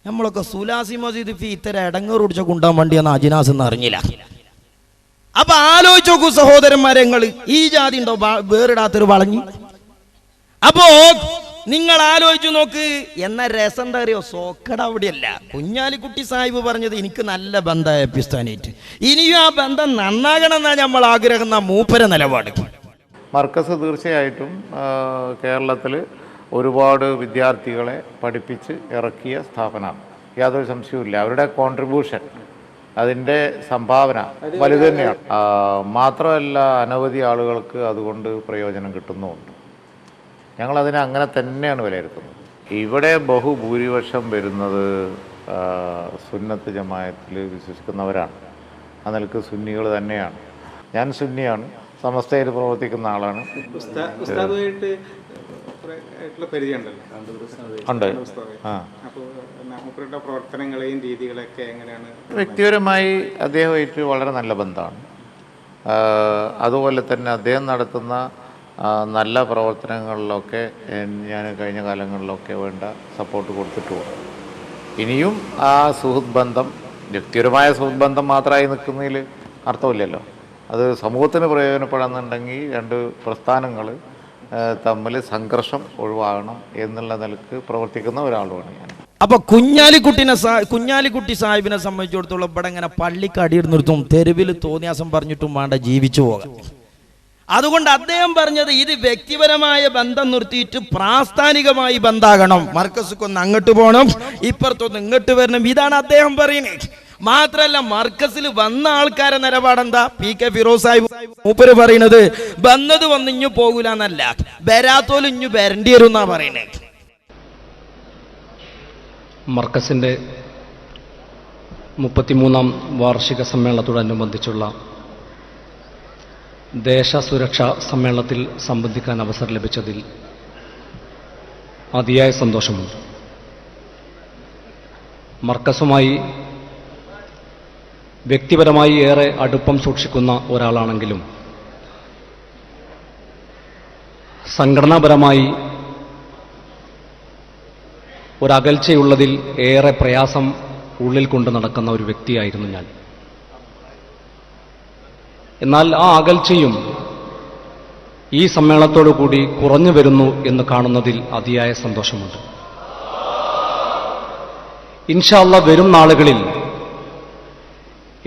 നമ്മളൊക്കെ സുലാസി മസ്ജിദ് ഫീ ഇത്തരം ഇടങ്ങേറ് പിടിച്ച കൊണ്ടാൻ വേണ്ടിയെന്ന് അജിനാസ് എന്ന് അറിഞ്ഞില്ല. അപ്പൊ ആലോചിച്ച് നോക്കൂ സഹോദരന്മാരെ, ഈ ജാതി ഉണ്ടോ വേറിടാത്തൊരു വളഞ്ഞി? അപ്പോ നിങ്ങൾ ആലോചിച്ചു നോക്ക്. എന്ന രസം എന്താ അറിയോ, സോക്കട അവിടെയല്ല. കുഞ്ഞാലിക്കുട്ടി സാഹിബ് പറഞ്ഞത് എനിക്ക് നല്ല ബന്ധം എപ്പിസ്ഥാനായിട്ട്, ഇനിയും ആ ബന്ധം നന്നാകണം എന്നാ നമ്മൾ ആഗ്രഹം, മൂപ്പര നിലപാട്. മർക്കസ് തീർച്ചയായിട്ടും കേരളത്തിൽ ഒരുപാട് വിദ്യാർത്ഥികളെ പഠിപ്പിച്ച് ഇറക്കിയ സ്ഥാപനമാണ്, യാതൊരു സംശയവുമില്ല. അവരുടെ കോൺട്രിബ്യൂഷൻ, അതിൻ്റെ സംഭാവന വലുത് തന്നെയാണ്. മാത്രമല്ല അനവധി ആളുകൾക്ക് അതുകൊണ്ട് പ്രയോജനം കിട്ടുന്നുമുണ്ട്. ഞങ്ങളതിനെ അങ്ങനെ തന്നെയാണ് വിലയിരുത്തുന്നത്. ഇവിടെ ബഹുഭൂരിപക്ഷം വരുന്നത് സുന്നത്ത് ജമാഅത്തിൽ വിശ്വസിക്കുന്നവരാണ്. ആ നിലക്ക് സുന്നികൾ തന്നെയാണ്. ഞാൻ സുന്നിയാണ്, സമസ്തയിൽ പ്രവർത്തിക്കുന്ന ആളാണ്. ഉണ്ട്. പ്രവർത്തനങ്ങളെയും രീതികളൊക്കെ എങ്ങനെയാണ്? വ്യക്തിപരമായി അദ്ദേഹമായിട്ട് വളരെ നല്ല ബന്ധമാണ്. അതുപോലെ തന്നെ അദ്ദേഹം നടത്തുന്ന നല്ല പ്രവർത്തനങ്ങളിലൊക്കെ ഞാൻ കഴിഞ്ഞ കാലങ്ങളിലൊക്കെ വേണ്ട സപ്പോർട്ട് കൊടുത്തിട്ടുമുണ്ട്. ഇനിയും ആ സുഹൃത്ത് ബന്ധം, വ്യക്തിപരമായ സുഹൃത്ത് ബന്ധം മാത്രമായി നിൽക്കുന്നതിൽ അർത്ഥമില്ലല്ലോ. അത് സമൂഹത്തിന് പ്രയോജനപ്പെടാന്നുണ്ടെങ്കിൽ രണ്ട് പ്രസ്ഥാനങ്ങൾ തമ്മിൽ സംഘർഷം ഒഴിവാകണം എന്നുള്ള നിലക്ക് പ്രവർത്തിക്കുന്ന ഒരാളുമാണ് ഞാൻ. അപ്പൊ കുഞ്ഞാലിക്കുട്ടി സാഹിബിനെ സംബന്ധിച്ചിടത്തോളം ഇവിടെ ഇങ്ങനെ പള്ളിക്ക് അടിയിൽ നിർത്തും, തെരുവിൽ തോന്നിയാസം പറഞ്ഞിട്ടും വേണ്ട ജീവിച്ചു പോകാം. അതുകൊണ്ട് അദ്ദേഹം പറഞ്ഞത് ഇത് വ്യക്തിപരമായ ബന്ധം നിർത്തിയിട്ട് പ്രാസ്ഥാനികമായി ബന്ധാകണം. മർക്കസിക്കൊന്ന് അങ്ങോട്ട് പോകണം, ഇപ്പുറത്തൊന്ന് ഇങ്ങോട്ട് വരണം, ഇതാണ് അദ്ദേഹം പറയുന്നത്. മാത്രല്ല മർക്കസിൽ വന്ന ആൾക്കാരെ നിലപാടെന്താ? PK ഫിറോസ് സാഹിബ് മൂപ്പര് പറയുന്നത് വന്നത് വന്നിഞ്ഞു പോകൂല എന്നല്ല, വരാത്തോലും ഇഞ്ഞു വരേണ്ടി വരും എന്നാ പറയുന്നത്. മർക്കസിന്റെ 33ാം വാർഷിക സമ്മേളനത്തോടനുബന്ധിച്ചുള്ള ദേശസുരക്ഷാ സമ്മേളനത്തിൽ സംബന്ധിക്കാൻ അവസരം ലഭിച്ചതിൽ അതിയായ സന്തോഷമുണ്ട്. മർക്കസുമായി വ്യക്തിപരമായി ഏറെ അടുപ്പം സൂക്ഷിക്കുന്ന ഒരാളാണെങ്കിലും സംഘടനാപരമായി ഒരകൽച്ചയുള്ളതിൽ ഏറെ പ്രയാസം ഉള്ളിൽ കൊണ്ട് നടക്കുന്ന ഒരു വ്യക്തിയായിരുന്നു ഞാൻ. എന്നാൽ ആ അകൽച്ചയും ഈ സമ്മേളനത്തോടു കൂടി കുറഞ്ഞു വരുന്നു എന്ന് കാണുന്നതിൽ അതിയായ സന്തോഷമുണ്ട്. ഇൻഷാ അല്ലാഹ് വരും നാളുകളിൽ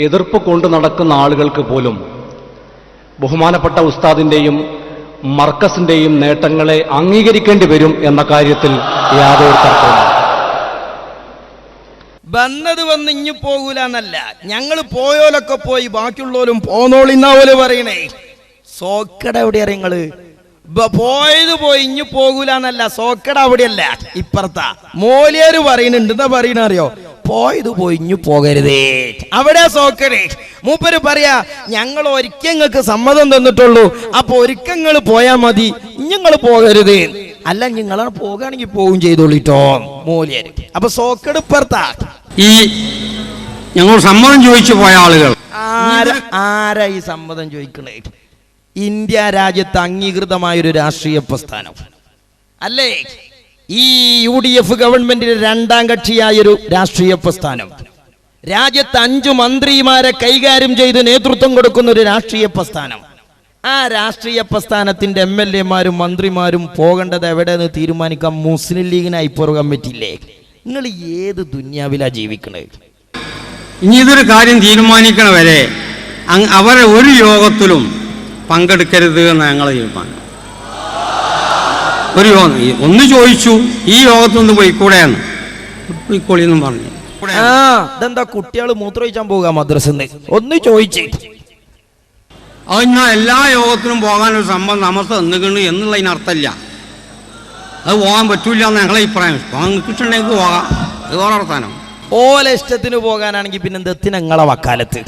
എതിർപ്പ് കൊണ്ട് നടക്കുന്ന ആളുകൾക്ക് പോലും ബഹുമാനപ്പെട്ട ഉസ്താദിന്റെയും മർക്കസിന്റെയും നേട്ടങ്ങളെ അംഗീകരിക്കേണ്ടി വരും എന്ന കാര്യത്തിൽ യാതൊരു തർക്കവുമില്ല. വന്നത് വന്ന് ഇഞ്ഞു പോകൂല എന്നല്ല, ഞങ്ങൾ പോയോലൊക്കെ പോയി ബാക്കിയുള്ളവരും പോന്നോളിന്നാ പോലെ പറയണേ. സോക്കട എവിടെ അറിയങ്ങള്? പോയത് പോയി ഇഞ്ഞു പോകൂല എന്നല്ല, സോക്കട അവിടെയല്ല, ഇപ്പുറത്താ. മോലിയാര് പറയുന്നുണ്ട്, എന്താ പറയണ അറിയോ? പോയത് പോയി ഇഞ്ഞു പോകരുതേ, അവിടെ സോക്കടേ. മൂപ്പര് പറയാ ഞങ്ങൾ ഒരിക്കങ്ങൾക്ക് സമ്മതം തന്നിട്ടുള്ളൂ, അപ്പൊ ഒരിക്കങ്ങൾ പോയാ മതി, ഇഞ്ഞങ്ങൾ പോകരുത്. അല്ല നിങ്ങളാണ് പോകുകയാണെങ്കിൽ പോവും ചെയ്തോളിട്ടോ മോലിയാര്. അപ്പൊ സോക്കട് ഇപ്പുറത്താ. ഈ ഞങ്ങൾ സമ്മതം ചോദിച്ചു പോയ ആളുകൾ ആരാ ഈ സമ്മതം ചോദിക്കണേ? ഇന്ത്യ രാജ്യത്ത് അംഗീകൃതമായൊരു രാഷ്ട്രീയ പ്രസ്ഥാനം അല്ലേ ഈ UDF ഗവൺമെന്റിന്റെ രണ്ടാം കക്ഷിയായൊരു രാഷ്ട്രീയ പ്രസ്ഥാനം. രാജ്യത്ത് 5 മന്ത്രിമാരെ കൈകാര്യം ചെയ്ത് നേതൃത്വം കൊടുക്കുന്ന ഒരു രാഷ്ട്രീയ പ്രസ്ഥാനം. ആ രാഷ്ട്രീയ പ്രസ്ഥാനത്തിന്റെ MLA മാരും മന്ത്രിമാരും പോകേണ്ടത് എവിടെയെന്ന് തീരുമാനിക്കാൻ മുസ്ലിം ലീഗിനായി പോകാൻ പറ്റില്ലേ? നിങ്ങൾ ഏത് ദുന്യാവിലാ ജീവിക്കണേ? ഇനി ഇതൊരു കാര്യം തീരുമാനിക്കണ വരെ അവരെ ഒരു യോഗത്തിലും പങ്കെടുക്കരുത് എന്ന് ഞങ്ങൾ തീരുമാനം. ഒരു യോഗം ഒന്ന് ചോദിച്ചു, ഈ യോഗത്തൊന്ന് പോയിക്കൂടെയെന്ന്, പോയിക്കോളിയെന്നും പറഞ്ഞു. ഇതെന്താ കുട്ടികൾ മൂത്രമൊഴിച്ചാൻ പോകാം മദ്രസന്ന്? ഒന്ന് ചോദിച്ചേ. അത് ഞാൻ എല്ലാ യോഗത്തിനും പോകാനൊരു സംഭവം നമുക്ക് തന്നിട്ടുണ്ട് എന്നുള്ളതിനർത്ഥമില്ല. അത് പോകാൻ പറ്റൂല എന്ന് ഞങ്ങളെ അഭിപ്രായം. പോകാൻ കിട്ടണമെങ്കിൽ പോകാം, അത് വേറെ വർത്താനം. ഓല ഇഷ്ടത്തിന് പോകാനാണെങ്കിൽ പിന്നെ എന്തെത്തിനങ്ങളെ വക്കാലത്ത്.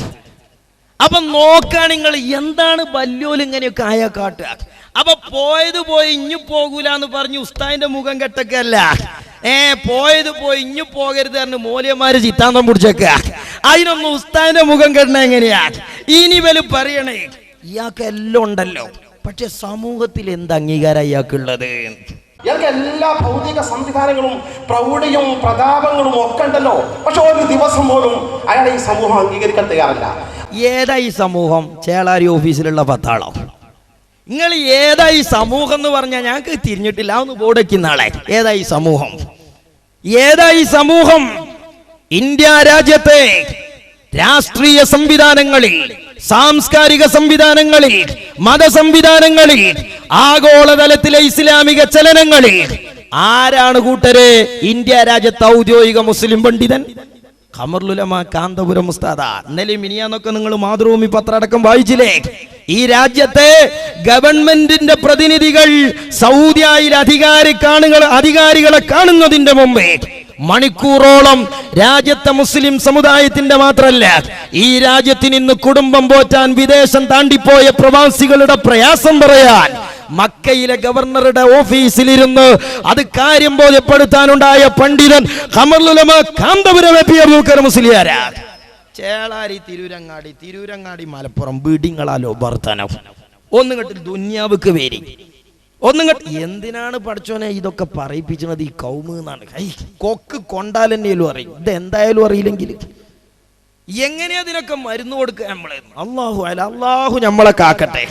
അപ്പൊ നോക്കാ നിങ്ങൾ എന്താണ് വല്യോല് ഇങ്ങനെയൊക്കെ ആയ കാട്ടുക. അപ്പൊ പോയത് പോയി ഇഞ്ഞു പോകൂല എന്ന് പറഞ്ഞ് ഉസ്താദിന്റെ മുഖം കെട്ടൊക്കെ അല്ല, പോയത് പോയി ഇഞ്ഞു പോകരുത് പറഞ്ഞ് മോലിയന്മാര് ചിത്താന്തം പിടിച്ചേക്ക. അതിനൊന്നും ഉസ്താദിന്റെ മുഖം കെട്ടണ എങ്ങനെയാ? ഇനി വല് പറയണേ ഇയാൾക്ക് എല്ലാം ഉണ്ടല്ലോ, പക്ഷെ സമൂഹത്തിൽ എന്ത് അംഗീകാരം ഇയാൾക്കുള്ളത്? ഇയാൾക്ക് എല്ലാ ഭൗതിക സംവിധാനങ്ങളും പ്രൗഢിയും പ്രതാപങ്ങളും ഒക്കെ ഉണ്ടല്ലോ. പക്ഷെ ഒരു ദിവസം പോലും അയാളെ ഈ സമൂഹം അംഗീകരിക്കാൻ തയ്യാറല്ല. ഏതാ ഈ സമൂഹം? ചേളാരി ഓഫീസിലുള്ള പത്താളം. നിങ്ങൾ ഏതാ ഈ സമൂഹം എന്ന് പറഞ്ഞാൽ ഞങ്ങൾക്ക് തിരിഞ്ഞിട്ടില്ല. ഒന്ന് ബോർഡയ്ക്കുന്ന ആളെ ഏതാ ഈ സമൂഹം? ഏതാ ഈ സമൂഹം? ഇന്ത്യ രാജ്യത്തെ രാഷ്ട്രീയ സംവിധാനങ്ങളിൽ, സാംസ്കാരിക സംവിധാനങ്ങളിൽ, മതസംവിധാനങ്ങളിൽ, ആഗോളതലത്തിലെ ഇസ്ലാമിക ചലനങ്ങളിൽ ആരാണ് കൂട്ടരെ ഇന്ത്യ രാജ്യത്തെ ഔദ്യോഗിക മുസ്ലിം പണ്ഡിതൻ? ഖമറുലുലമ കാന്തപുരം ഉസ്താദ. ഇന്നലെ മിനിയാന്നൊക്കെ നിങ്ങൾ മാതൃഭൂമി പത്രം അടക്കം വായിച്ചില്ലേ? ഈ രാജ്യത്തെ ഗവൺമെന്റിന്റെ പ്രതിനിധികൾ സൗദിയിൽ അധികാരികളെ കാണുന്നതിന്റെ മുമ്പേ മണിക്കൂറോളം രാജ്യത്തെ മുസ്ലിം സമുദായത്തിന്റെ മാത്രമല്ല, ഈ രാജ്യത്തിന് ഇന്ന് കുടുംബം പോറ്റാൻ വിദേശം താണ്ടിപ്പോയ പ്രവാസികളുടെ പ്രയാസം പറയാൻ മക്കയിലെ ഗവർണറുടെ ഓഫീസിലിരുന്ന് അത് കാര്യം ബോധ്യപ്പെടുത്താനുണ്ടായ പണ്ഡിതൻ ഖമറുലുലമ കാന്തപുരം അബൂബക്കർ മുസ്ലിയാരാ. ചേളാരി തിരൂരങ്ങാടി മലപ്പുറം ബീഡിങ്ങളാലോ വർത്തനം. ഒന്നുകെട്ടിൽ ദുന്യാവുക്ക് വേരി, ഒന്നുകെട്ട് എന്തിനാണ് പഠിച്ചോനെ ഇതൊക്കെ പറയിപ്പിച്ചത്? ഈ കൗമ് എന്നാണ്. കൊക്ക് കൊണ്ടാലെന്നേലും അറിയും, ഇത് എന്തായാലും അറിയില്ലെങ്കിൽ എങ്ങനെയാ ഇതിനൊക്കെ മരുന്ന് കൊടുക്കുക നമ്മളെ? അള്ളാഹു നമ്മളെ കാക്കട്ടെ.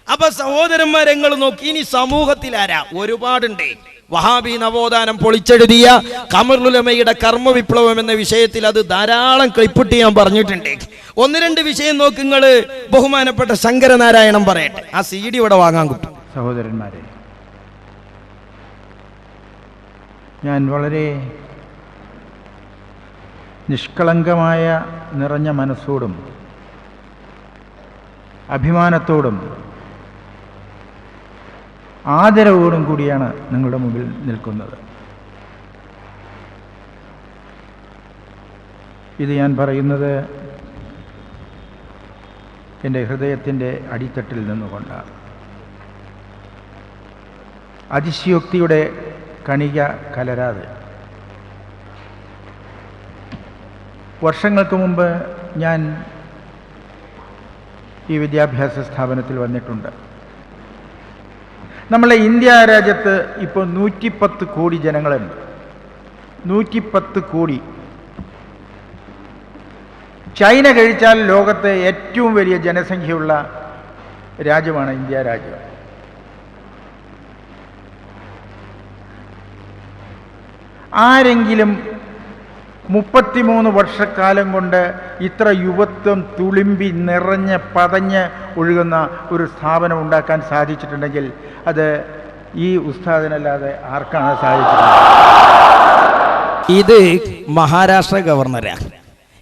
അപ്പൊ സഹോദരന്മാരെ, നിങ്ങൾ നോക്കി, ഇനി സമൂഹത്തിൽ ആരാ? ഒരുപാടുണ്ട്. വഹാബി നവോത്ഥാനം പൊളിച്ചെഴുതിയ ഖമറുലുലമയുടെ കർമ്മ വിപ്ലവം എന്ന വിഷയത്തിൽ അത് ധാരാളം ക്ലിപ്പിട്ട് ഞാൻ പറഞ്ഞിട്ടുണ്ട്. ഒന്ന് രണ്ട് വിഷയം നോക്കുങ്ങള്. ബഹുമാനപ്പെട്ട ശങ്കരനാരായണം പറയട്ടെ, ആ CD ഇവിടെ വാങ്ങാൻ കിട്ടും. സഹോദരന്മാരെ, ഞാൻ വളരെ നിഷ്കളങ്കമായ നിറഞ്ഞ മനസ്സോടും അഭിമാനത്തോടും ആദരവോടും കൂടിയാണ് നിങ്ങളുടെ മുമ്പിൽ നിൽക്കുന്നത്. ഇത് ഞാൻ പറയുന്നത് എൻ്റെ ഹൃദയത്തിൻ്റെ അടിത്തട്ടിൽ നിന്നുകൊണ്ടാണ്. അതിശയോക്തിയുടെ കണിക കലരാതെ. വർഷങ്ങൾക്ക് മുമ്പ് ഞാൻ ഈ വിദ്യാഭ്യാസ സ്ഥാപനത്തിൽ വന്നിട്ടുണ്ട്. നമ്മളെ ഇന്ത്യ രാജ്യത്ത് ഇപ്പോൾ 110 കോടി ജനങ്ങളുണ്ട്. 110 കോടി. ചൈന കഴിച്ചാൽ ലോകത്തെ ഏറ്റവും വലിയ ജനസംഖ്യയുള്ള രാജ്യമാണ് ഇന്ത്യ രാജ്യം. ആരെങ്കിലും 33 വർഷക്കാലം കൊണ്ട് ഇത്ര യുവത്വം തുളുമ്പി നിറഞ്ഞ് പതഞ്ഞ് ഒഴുകുന്ന ഒരു സ്ഥാപനം ഉണ്ടാക്കാൻ സാധിച്ചിട്ടുണ്ടെങ്കിൽ അത് ഈ ഉസ്താദിനല്ലാതെ ആർക്കാണ് സാധിച്ചിട്ടുള്ളത്? ഇത് മഹാരാഷ്ട്ര ഗവർണറാ.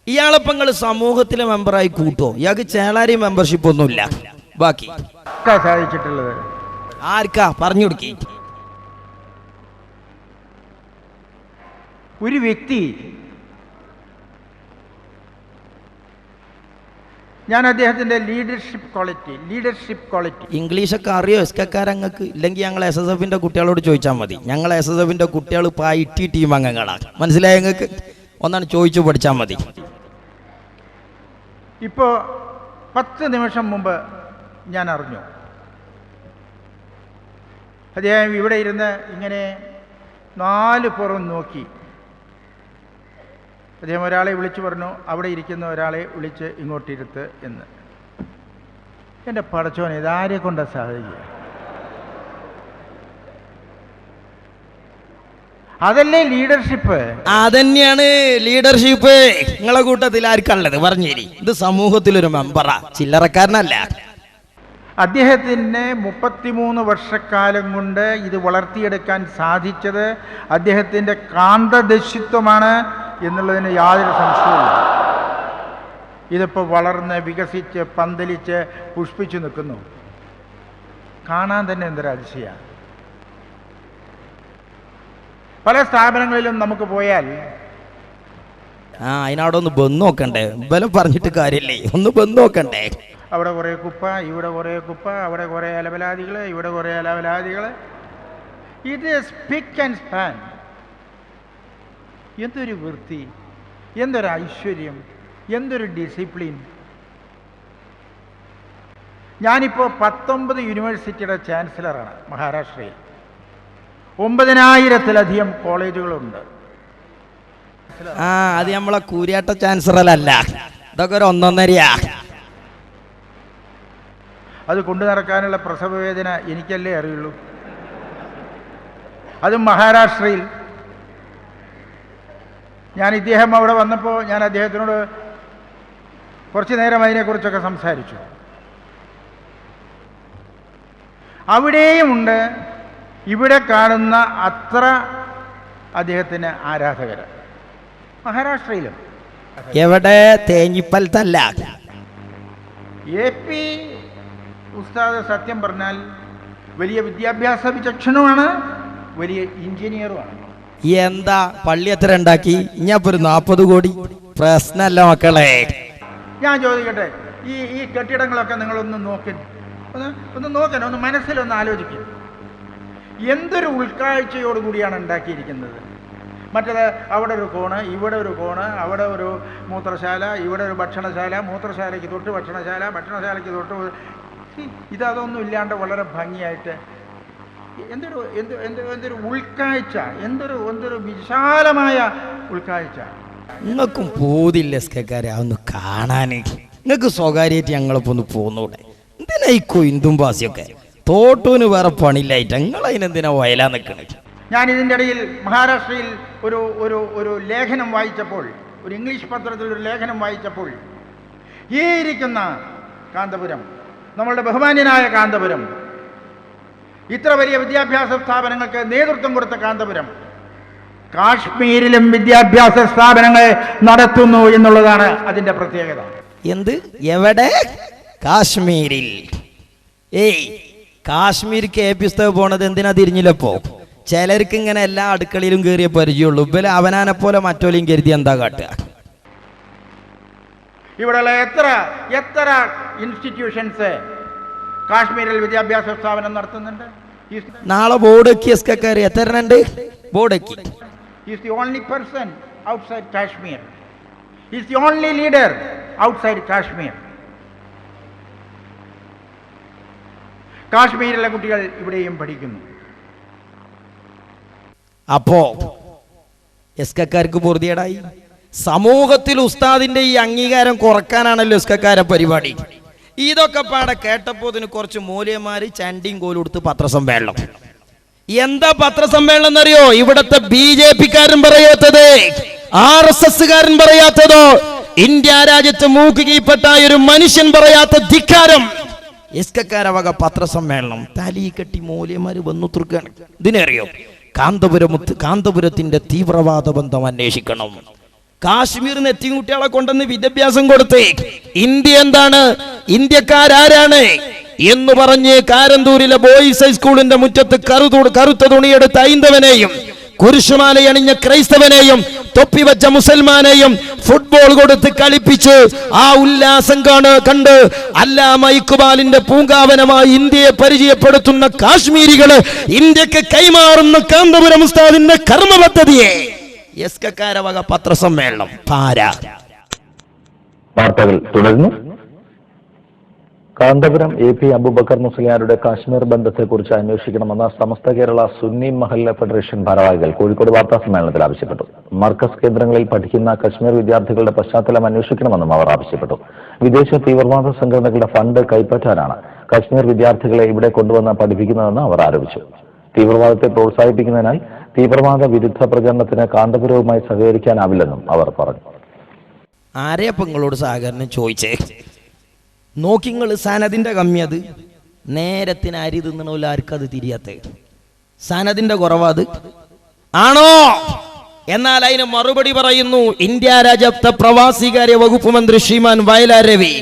ഇയാളിപ്പോ നിങ്ങൾ സമൂഹത്തിലെ മെമ്പറായി കൂട്ടോ? ഇയാൾക്ക് ചേളാരി മെമ്പർഷിപ്പ് ഒന്നുമില്ല. ബാക്കി സാധിച്ചിട്ടുള്ളത് ആർക്കാ പറഞ്ഞു കൊടുക്കി? ഒരു വ്യക്തി, ഞാൻ അദ്ദേഹത്തിൻ്റെ ലീഡർഷിപ്പ് ക്വാളിറ്റി ഇംഗ്ലീഷൊക്കെ അറിയോ എസ്കക്കാരങ്ങൾക്ക്? ഇല്ലെങ്കിൽ ഞങ്ങൾ SSFന്റെ കുട്ടികളോട് ചോദിച്ചാൽ മതി. ഞങ്ങൾ SSFന്റെ കുട്ടികൾ ഇപ്പോൾ IT ടീം അംഗങ്ങളാണ്. മനസ്സിലായ ഞങ്ങൾക്ക്? ഒന്നാണ് ചോദിച്ചു പഠിച്ചാൽ മതി. ഇപ്പോൾ 10 നിമിഷം മുമ്പ് ഞാൻ അറിഞ്ഞു, അദ്ദേഹം ഇവിടെ ഇരുന്ന് ഇങ്ങനെ 4 പുറം നോക്കി. അദ്ദേഹം ഒരാളെ വിളിച്ചു പറഞ്ഞു, അവിടെ ഇരിക്കുന്ന ഒരാളെ വിളിച്ച് ഇങ്ങോട്ടിരുത്ത് എന്ന്. എൻ്റെ പടച്ചോനെ, ഇതാരെ കൊണ്ടാണ് സാധിക്കുക? അതല്ലേ ലീഡർഷിപ്പ്? അതന്നെയാണ് ലീഡർഷിപ്പ്. നിങ്ങളെ കൂട്ടത്തിൽ ആർക്കുള്ളത് പറഞ്ഞേരി? ഇത് സമൂഹത്തിലൊരു മെമ്പറാ, ചില്ലറക്കാരനല്ല. അദ്ദേഹത്തിന് 33 വർഷക്കാലം കൊണ്ട് ഇത് വളർത്തിയെടുക്കാൻ സാധിച്ചത് അദ്ദേഹത്തിൻ്റെ കാന്തദർശിത്വമാണ് എന്നുള്ളതിന് യാതൊരു സംശയവുമില്ല. ഇതിപ്പോൾ വളർന്ന് വികസിച്ച് പന്തലിച്ച് പുഷ്പിച്ചു നിൽക്കുന്നു. കാണാൻ തന്നെ എന്തൊരു അതിശയമാണ്. പല സ്ഥാപനങ്ങളിലും നമുക്ക് പോയാൽ അതിനവിടെ ഒന്ന് ബന്ധു നോക്കണ്ടേ? ബലം പറഞ്ഞിട്ട് കാര്യമില്ലേ, ഒന്ന് ബന്ധു നോക്കണ്ടേ? അവിടെ കുറേ കുപ്പ, ഇവിടെ കുറേ കുപ്പ, അവിടെ കുറേ അലവലാദികൾ, ഇവിടെ കുറേ അലവലാദികൾ. ഇത് സ്പിക്ക് ആൻഡ് സ്പാൻ. എന്തൊരു വൃത്തി, എന്തൊരു ഐശ്വര്യം, എന്തൊരു ഡിസിപ്ലിൻ. ഞാനിപ്പോൾ 19 യൂണിവേഴ്സിറ്റിയുടെ ചാൻസലറാണ് മഹാരാഷ്ട്രയിൽ. 9,000-ത്തിലധികം കോളേജുകളുണ്ട്. ആ അത് നമ്മളെ കൂരിയാട്ട ചാൻസലറല്ല, ഇതൊക്കെ ഒരു 1.5. അത് കൊണ്ടു നടക്കാനുള്ള പ്രസവ വേദന എനിക്കല്ലേ അറിയുള്ളൂ. അതും മഹാരാഷ്ട്രയിൽ. ഇദ്ദേഹം അവിടെ വന്നപ്പോൾ ഞാൻ അദ്ദേഹത്തിനോട് കുറച്ച് നേരം അതിനെക്കുറിച്ചൊക്കെ സംസാരിച്ചു. അവിടെയുമുണ്ട് ഇവിടെ കാണുന്ന അത്ര അദ്ദേഹത്തിന് ആരാധകർ. മഹാരാഷ്ട്രയിലും. എവിടെ? തേഞ്ഞിപ്പലത്തല്ല. AP ഉസ്താദ് സത്യം പറഞ്ഞാൽ വലിയ വിദ്യാഭ്യാസ വിചക്ഷണമാണ്, വലിയ എഞ്ചിനീയറുമാണ്. എന്താ പള്ളി എത്ര ഉണ്ടാക്കി? ഇനിയപ്പോ ഒരു 40 കോടി പ്രശ്നമല്ല മക്കളെ. ഞാൻ ചോദിക്കട്ടെ, ഈ കെട്ടിടങ്ങളൊക്കെ നിങ്ങളൊന്ന് ഒന്ന് മനസ്സിലൊന്ന് ആലോചിക്കും. എന്തൊരു ഉൾക്കാഴ്ചയോടുകൂടിയാണ് ഉണ്ടാക്കിയിരിക്കുന്നത്. മറ്റേത് അവിടെ ഒരു കോണ്, ഇവിടെ ഒരു കോണ്, അവിടെ ഒരു മൂത്രശാല, ഇവിടെ ഒരു ഭക്ഷണശാല, മൂത്രശാലയ്ക്ക് തൊട്ട് ഭക്ഷണശാല, ഭക്ഷണശാലയ്ക്ക് തൊട്ട് ഇതൊന്നും ഇല്ലാണ്ട് വളരെ ഭംഗിയായിട്ട് എന്തൊരു ഉൾക്കാഴ്ച, എന്തൊരു വിശാലമായ ഉൾക്കാഴ്ച. നിങ്ങൾക്കും പോതില്ല എസ്കക്കാരെ അതൊന്ന് കാണാന്. നിങ്ങൾക്ക് സ്വകാര്യമായിട്ട് ഞങ്ങളിപ്പോ ഒന്ന് പോന്നൂടെ? എന്തിനാ ഈ കൊയ്ന്തും പാസിയൊക്കെ? തോട്ടൂന് വേറെ പണിയില്ലായിട്ട് നിങ്ങൾ അതിനെന്തിനാ വയലാ നിൽക്കണേ? ഞാൻ ഇതിൻ്റെ ഇടയിൽ മഹാരാഷ്ട്രയിൽ ഒരു ലേഖനം വായിച്ചപ്പോൾ, ഒരു ഇംഗ്ലീഷ് പത്രത്തിൽ ഒരു ലേഖനം വായിച്ചപ്പോൾ, ഈ ഇരിക്കുന്ന കാന്തപുരം, നമ്മളുടെ ബഹുമാന്യനായ കാന്തപുരം, ഇത്ര വലിയ വിദ്യാഭ്യാസ സ്ഥാപനങ്ങൾക്ക് നേതൃത്വം കൊടുത്ത കാന്തപുരം കാശ്മീരിലും വിദ്യാഭ്യാസ സ്ഥാപനങ്ങൾ നടത്തുന്നു എന്നുള്ളതാണ് അതിൻ്റെ പ്രത്യേകത. എന്ത്? എവിടെ? കാശ്മീരിൽ. കാശ്മീർക്ക് AP ഉസ്താദ് പോണത് എന്തിനാ തിരിഞ്ഞില്ലപ്പോ? ചിലർക്ക് ഇങ്ങനെ എല്ലാ അടുക്കളയിലും കയറിയ പരിചയമുള്ളൂ. ഇവര് അവനാനെ പോലെ മറ്റോലെയും കരുതി എന്താ കാട്ടുക? ഇവിടെയുള്ള എത്ര ഇൻസ്റ്റിറ്റ്യൂഷൻസ് കാശ്മീരിൽ വിദ്യാഭ്യാസ സ്ഥാപനം നടത്തുന്നുണ്ട്? നാളെ ബോർഡെക്കി എസ്കക്കാർ എത്ര ഉണ്ട്? ബോർഡെക്കി is the only person outside Kashmir. Is the only leader outside Kashmir. കാശ്മീരിലെ കുട്ടികൾ ഇവിടെയും പഠിക്കുന്നു. അപ്പോ എസ്കക്കാർക്ക് പൊറുതിയേടായി. സമൂഹത്തിൽ ഉസ്താദിന്റെ ഈ അംഗീകാരം കുറക്കാനാണല്ലോ എസ്കക്കാരെ പരിപാടി. ഇതൊക്കെ പാടെ കേട്ടപ്പോ ഇതിന് കുറച്ച് മൂല്യന്മാര് ചണ്ടിയും കോലും കൊടുത്ത് പത്രസമ്മേളനം. എന്താ പത്രസമ്മേളനം എന്നറിയോ? ഇവിടത്തെ BJP-കാരൻ പറയാത്തത്, RSS-കാരൻ പറയാത്തതോ, ഇന്ത്യ രാജ്യത്ത് മൂക്കുകീപ്പെട്ട ഒരു മനുഷ്യൻ പറയാത്ത ധിക്കാരം. എസ്കക്കാര വക പത്രസമ്മേളനം തലി കെട്ടി മൂല്യന്മാര് വന്നു തീർക്കാണ്. ഇതിനറിയോ? കാന്തപുരത്തിന്റെ തീവ്രവാദ ബന്ധം അന്വേഷിക്കണം. കാശ്മീരിന് എത്തിയ കുട്ടികളെ കൊണ്ടുവന്ന് വിദ്യാഭ്യാസം കൊടുത്ത് ഇന്ത്യ എന്താണ്, ഇന്ത്യക്കാരാരാണ് എന്ന് പറഞ്ഞ് കാരന്തൂരിലെ ബോയ്സ് ഹൈസ്കൂളിന്റെ മുറ്റത്ത് കറുത്ത തുണിയെടുത്ത ഹൈന്ദവനെയും കുരിശുമാലയണിഞ്ഞ ക്രൈസ്തവനെയും തൊപ്പി വെച്ച മുസൽമാനെയും ഫുട്ബോൾ കൊടുത്ത് കളിപ്പിച്ച് ആ ഉല്ലാസം കണ്ട് അല്ലാമ ഇഖ്ബാലിന്റെ പൂങ്കാവനമായി ഇന്ത്യയെ പരിചയപ്പെടുത്തുന്ന കാശ്മീരികള് ഇന്ത്യക്ക് കൈമാറുന്ന കാന്തപുരം ഉസ്താദിന്റെ കർമ്മ പദ്ധതിയെ എസ്കക്കാര വക പത്രസമ്മേളനം പാരാ. വാർത്തകൾ തുടരുന്നു. കാന്തപുരം AP അബൂബക്കർ മുസ്ലിയാരുടെ കാശ്മീർ ബന്ധത്തെക്കുറിച്ച് അന്വേഷിക്കണമെന്ന് സമസ്ത കേരള സുന്നി മഹല്ല ഫെഡറേഷൻ ഭാരവാഹികൾ കോഴിക്കോട് വാർത്താ സമ്മേളനത്തിൽ ആവശ്യപ്പെട്ടു. മർക്കസ് കേന്ദ്രങ്ങളിൽ പഠിക്കുന്ന കശ്മീർ വിദ്യാർത്ഥികളുടെ പശ്ചാത്തലം അന്വേഷിക്കണമെന്നും അവർ ആവശ്യപ്പെട്ടു. വിദേശ തീവ്രവാദ സംഘടനകളുടെ ഫണ്ട് കൈപ്പറ്റാനാണ് കശ്മീർ വിദ്യാർത്ഥികളെ ഇവിടെ കൊണ്ടുവന്ന് പഠിപ്പിക്കുന്നതെന്ന് അവർ ആരോപിച്ചു. തീവ്രവാദത്തെ പ്രോത്സാഹിപ്പിക്കുന്നതിനാൽ തീവ്രവാദ വിരുദ്ധ പ്രചരണത്തിന് കാന്തപുരവുമായി സഹകരിക്കാനാവില്ലെന്നും അവർ പറഞ്ഞു. ആരെയപ്പങ്ങളോട് സഹകരണം ചോദിച്ചേ? നോക്കിങ്ങൾ സനദിന്റെ കമ്മിയത് നേരത്തിന് അരി തിന്നണല്ലോ, ആർക്കത് തിരിയാത്ത സനദിന്റെ കുറവാത് ആണോ? എന്നാൽ അതിന് മറുപടി പറയുന്നു ഇന്ത്യ രാജ്യത്തെ പ്രവാസികാര്യ വകുപ്പ് മന്ത്രി ശ്രീമാൻ വയലാർ രവി.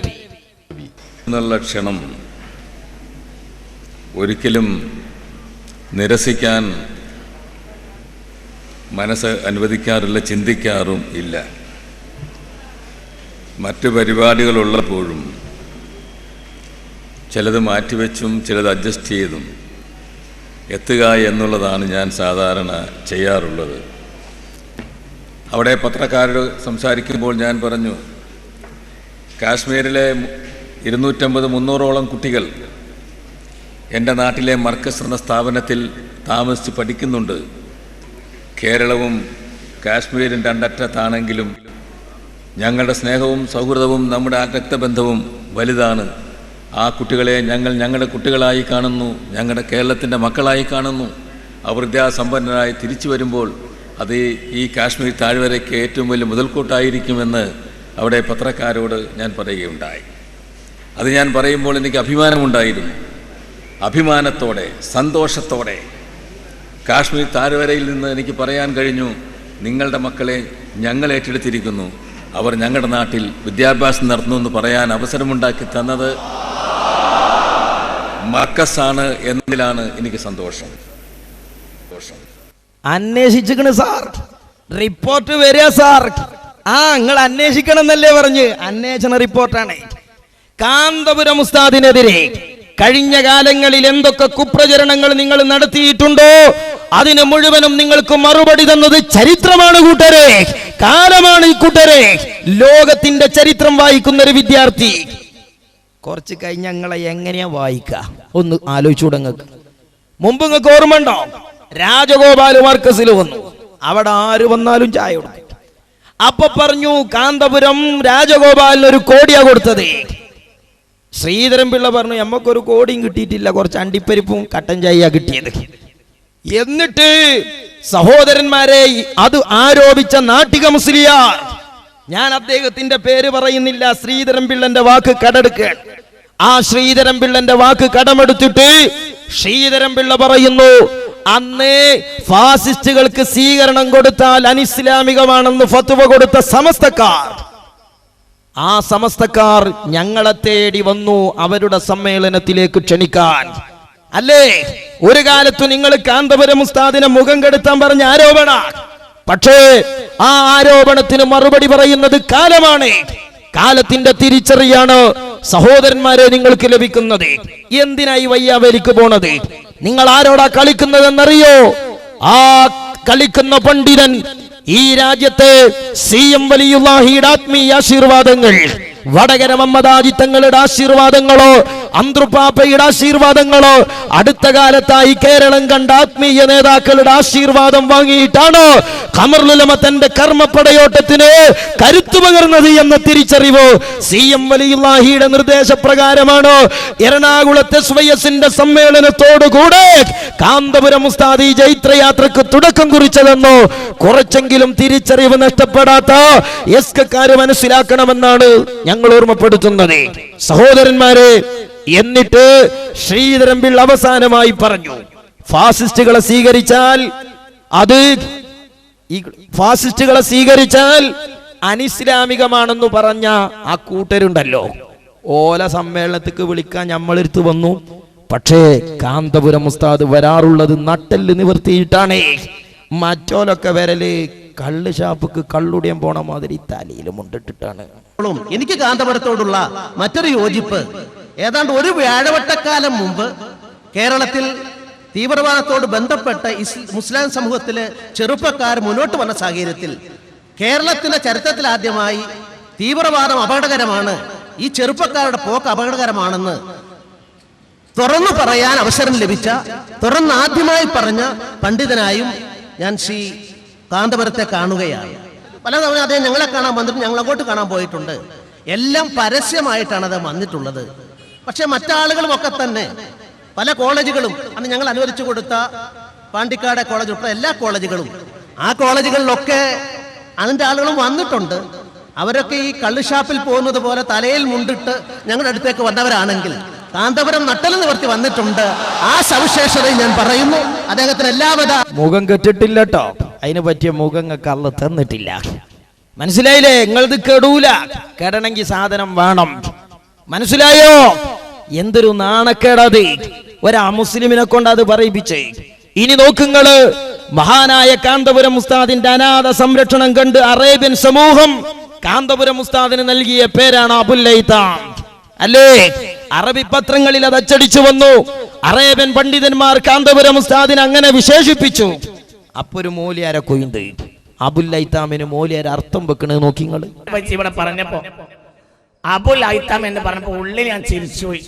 എന്നുള്ള ക്ഷണം ഒരിക്കലും നിരസിക്കാൻ മനസ്സ് അനുവദിക്കാറില്ല, ചിന്തിക്കാറും ഇല്ല. മറ്റു പരിപാടികളുള്ളപ്പോഴും ചിലത് മാറ്റിവെച്ചും ചിലത് അഡ്ജസ്റ്റ് ചെയ്തും എത്തുക എന്നുള്ളതാണ് ഞാൻ സാധാരണ ചെയ്യാറുള്ളത്. അവിടെ പത്രക്കാരോട് സംസാരിക്കുമ്പോൾ ഞാൻ പറഞ്ഞു, കാശ്മീരിലെ 250-300ഓളം കുട്ടികൾ എൻ്റെ നാട്ടിലെ മർക്കസ് എന്ന സ്ഥാപനത്തിൽ താമസിച്ച് പഠിക്കുന്നുണ്ട്. കേരളവും കാശ്മീരും രണ്ടറ്റത്താണെങ്കിലും ഞങ്ങളുടെ സ്നേഹവും സൗഹൃദവും നമ്മുടെ രക്തബന്ധവും വലുതാണ്. ആ കുട്ടികളെ ഞങ്ങളുടെ കുട്ടികളായി കാണുന്നു, ഞങ്ങളുടെ കേരളത്തിൻ്റെ മക്കളായി കാണുന്നു. അവർ വിദ്യാസമ്പന്നരായി തിരിച്ചു വരുമ്പോൾ അത് ഈ കാശ്മീർ താഴ്വരയ്ക്ക് ഏറ്റവും വലിയ മുതൽക്കൂട്ടായിരിക്കുമെന്ന് അവിടെ പത്രക്കാരോട് ഞാൻ പറയുകയുണ്ടായി. അത് ഞാൻ പറയുമ്പോൾ എനിക്ക് അഭിമാനമുണ്ടായിരുന്നു. അഭിമാനത്തോടെ സന്തോഷത്തോടെ കാശ്മീർ താഴ്വരയിൽ നിന്ന് എനിക്ക് പറയാൻ കഴിഞ്ഞു, നിങ്ങളുടെ മക്കളെ ഞങ്ങൾ ഏറ്റെടുത്തിരിക്കുന്നു, അവർ ഞങ്ങളുടെ നാട്ടിൽ വിദ്യാഭ്യാസം നടത്തുന്നു എന്ന് പറയാൻ അവസരമുണ്ടാക്കി തന്നത് മർക്കസാണ് എന്നതിലാണ് എനിക്ക് സന്തോഷം. അന്വേഷിച്ചിക്കണ് സാർ, റിപ്പോർട്ട് വരിക സാർ. നിങ്ങൾ അന്വേഷിക്കണം എന്നല്ലേ പറഞ്ഞ്? അന്വേഷണ റിപ്പോർട്ടാണ്. കാന്തപുരം ഉസ്താദിനെതിരെ കഴിഞ്ഞ കാലങ്ങളിൽ എന്തൊക്കെ കുപ്രചരണങ്ങൾ നിങ്ങൾ നടത്തിയിട്ടുണ്ടോ അതിന് മുഴുവനും നിങ്ങൾക്ക് മറുപടി തന്നത് ചരിത്രമാണ് കൂട്ടരെ, കാലമാണ് ഈ കൂട്ടരെ. ലോകത്തിന്റെ ചരിത്രം വായിക്കുന്ന ഒരു വിദ്യാർത്ഥി കുറച്ച് കഴിഞ്ഞ് ഞങ്ങളെ എങ്ങനെയാ വായിക്കുക ഒന്ന് ആലോചിച്ചുടങ്ങൾക്ക്. മുമ്പ് നിങ്ങൾക്ക് ഓർമ്മ ഉണ്ടോ? രാജഗോപാൽ മർക്കസിൽ വന്നു, അവിടെ ആര് വന്നാലും ചായ കൊടുക്കും. അപ്പൊ പറഞ്ഞു കാന്തപുരം രാജഗോപാലിന് 1 കോടിയാ കൊടുത്തത്. ശ്രീധരൻ പിള്ള പറഞ്ഞു നമ്മക്കൊരു കോടിയും കിട്ടിയിട്ടില്ല, കുറച്ച് അണ്ടിപ്പരിപ്പും കട്ടൻ ചായ കിട്ടിയത്. എന്നിട്ട് സഹോദരന്മാരെ അത് ആരോപിച്ച നാട്ടിക മുസ്ലിയാർ, ഞാൻ അദ്ദേഹത്തിന്റെ പേര് പറയുന്നില്ല, ശ്രീധരൻ പിള്ളന്റെ വാക്ക് കടമെടുക്കാൻ. ആ ശ്രീധരൻ പിള്ളന്റെ വാക്ക് കടമെടുത്തിട്ട് ശ്രീധരൻ പിള്ള പറയുന്നു, അന്ന് ഫാസിസ്റ്റുകൾക്ക് സ്വീകരണം കൊടുത്താൽ അനിസ്ലാമികമാണെന്ന് ഫത്വ കൊടുത്ത സമസ്തക്കാർ, ആ സമസ്തക്കാർ ഞങ്ങളെ തേടി വന്നു അവരുടെ സമ്മേളനത്തിലേക്ക് ക്ഷണിക്കാൻ. അല്ലേ, ഒരു കാലത്ത് നിങ്ങൾ കാന്തപുരം ഉസ്താദിനെ മുഖം കെടുത്താൻ പറഞ്ഞ ആരോപണ, പക്ഷേ ആ ആരോപണത്തിന് മറുപടി പറയുന്നത് കാലമാണ്. കാലത്തിന്റെ തിരിച്ചറിയാണ് സഹോദരന്മാരെ നിങ്ങൾക്ക് ലഭിക്കുന്നത്. എന്തിനായി വയ്യാവേലിക്ക് പോണത്? നിങ്ങൾ ആരോടാ കളിക്കുന്നതെന്നറിയോ? ആ കളിക്കുന്ന പണ്ഡിതൻ ഈ രാജ്യത്തെ CM വലിയുള്ളാഹിയുടെ ആത്മീയ ആശീർവാദങ്ങൾ, വടകര മമ്മദാജി തങ്ങളുടെ ആശീർവാദങ്ങളോ അന്ത്രുപ്പാപ്പയുടെ ആശീർവാദങ്ങളോ അടുത്ത കാലത്തായി കേരളം കണ്ട ആത്മീയ നേതാക്കളുടെ ആശീർവാദം വാങ്ങിയിട്ടാണോ ഖമറുൽ തന്റെ കർമ്മപ്പടയോട്ടത്തിന് കരുത്തു പകർന്നത് എന്ന തിരിച്ചറിവ് CM വലിയുള്ളാഹിയുടെ നിർദ്ദേശപ്രകാരമാണ് എറണാകുളത്തെ സ്വയസിന്റെ സമ്മേളനത്തോടുകൂടെ കാന്തപുരം ഉസ്താദി ജൈത്രയാത്രക്ക് തുടക്കം കുറിച്ചതെന്നോ കുറച്ചെങ്കിലും തിരിച്ചറിവ് നഷ്ടപ്പെടാത്ത എസ്കക്കാര് മനസ്സിലാക്കണമെന്നാണ് ഞങ്ങൾ ഓർമ്മപ്പെടുത്തുന്നത്. സഹോദരന്മാരെ, എന്നിട്ട് ശ്രീധരൻ പിള്ള അവസാനമായി പറഞ്ഞു, ഫാസിസ്റ്റുകളെ സ്വീകരിച്ചാൽ അനിസ്ലാമികമാണെന്ന് പറഞ്ഞ ആ കൂട്ടരുണ്ടല്ലോ, ഓല സമ്മേളനത്തിക്ക് വിളിക്കാൻ നമ്മളെടുത്ത് വന്നു. പക്ഷേ കാന്തപുരം ഉസ്താദ് വരാറുള്ളത് നട്ടെല്ല് നിവർത്തിയിട്ടാണ്. മറ്റോലൊക്കെ വരല് കള്ള് ഷാപ്പിക്ക് കള്ളുടിയം പോണ മാതിരി തലയിലും മുണ്ടിട്ടിട്ടാണ്. എനിക്ക് കാന്തപുരത്തോടുള്ള മറ്റൊരു യോജിപ്പ്, ഏതാണ്ട് ഒരു വ്യാഴവട്ടക്കാലം മുമ്പ് കേരളത്തിൽ തീവ്രവാദത്തോട് ബന്ധപ്പെട്ട മുസ്ലിം സമൂഹത്തിലെ ചെറുപ്പക്കാർ മുന്നോട്ട് വന്ന സാഹചര്യത്തിൽ കേരളത്തിന്റെ ചരിത്രത്തിൽ ആദ്യമായി തീവ്രവാദം അപകടകരമാണ്, ഈ ചെറുപ്പക്കാരുടെ പോക്ക് അപകടകരമാണെന്ന് തുറന്നു പറയാൻ അവസരം ലഭിച്ച, തുറന്നാദ്യമായി പറഞ്ഞ പണ്ഡിതനായും ഞാൻ ശ്രീ കാന്തപുരത്തെ കാണുകയാണ്. പലതവണ അദ്ദേഹം ഞങ്ങളെ കാണാൻ വന്നിട്ട് ഞങ്ങൾ അങ്ങോട്ട് കാണാൻ പോയിട്ടുണ്ട്. എല്ലാം പരസ്യമായിട്ടാണ് അത് വന്നിട്ടുള്ളത്. പക്ഷെ മറ്റാളുകളുമൊക്കെ തന്നെ പല കോളേജുകളും അന്ന് ഞങ്ങൾ അനുവദിച്ചു കൊടുത്ത പാണ്ടിക്കാട് കോളേജ് ഉൾപ്പെടെ എല്ലാ കോളേജുകളും, ആ കോളേജുകളിലൊക്കെ അതിൻ്റെ ആളുകളും വന്നിട്ടുണ്ട്. അവരൊക്കെ ഈ കള്ളുഷാപ്പിൽ പോകുന്നത് പോലെ തലയിൽ മുണ്ടിട്ട് ഞങ്ങളുടെ അടുത്തേക്ക് വന്നവരാണെങ്കിൽ കാന്തപുരം നട്ടൽ നിവർത്തി വന്നിട്ടുണ്ട്. ആ സവിശേഷത ഞാൻ പറയുന്നു. അദ്ദേഹത്തിന് എല്ലാവിധ മുഖം കെട്ടിട്ടില്ല കേട്ടോ, അതിന് പറ്റിയ മുഖം കള്ള തന്നിട്ടില്ല. മനസ്സിലായില്ലേ? നിങ്ങളത് കെടൂല, കെടണമെങ്കിൽ സാധനം വേണം. മനസ്സിലായോ? എന്തൊരു നാണക്കേടത്, മുസ്ലിമിനെ കൊണ്ട് അത് പറയിപ്പിച്ചേ. ഇനി നോക്കുങ്ങള്, മഹാനായ കാന്തപുരം ഉസ്താദിന്റെ അനാഥ സംരക്ഷണം കണ്ട് അറേബ്യൻ സമൂഹം കാന്തപുരം ഉസ്താദിന് നൽകിയ പേരാണ് അബുൽ ഐതാം. അല്ലേ? അറബി പത്രങ്ങളിൽ അത് അച്ചടിച്ചു വന്നു. അറേബ്യൻ പണ്ഡിതന്മാർ കാന്തപുരം ഉസ്താദിനെ അങ്ങനെ വിശേഷിപ്പിച്ചു. അപ്പൊ ഒരു മൂല്യാരെ കൊയ്യുണ്ട്, അബുൽ ഐതാമിന് മൂല്യാരെ അർത്ഥം വെക്കണത് നോക്കിങ്ങള്. ഇവിടെ പറഞ്ഞപ്പോ അബുൽ ഐതാം എന്ന് പറഞ്ഞപ്പോ ഉള്ളിൽ ഞാൻ ചിരിച്ചുപോയി.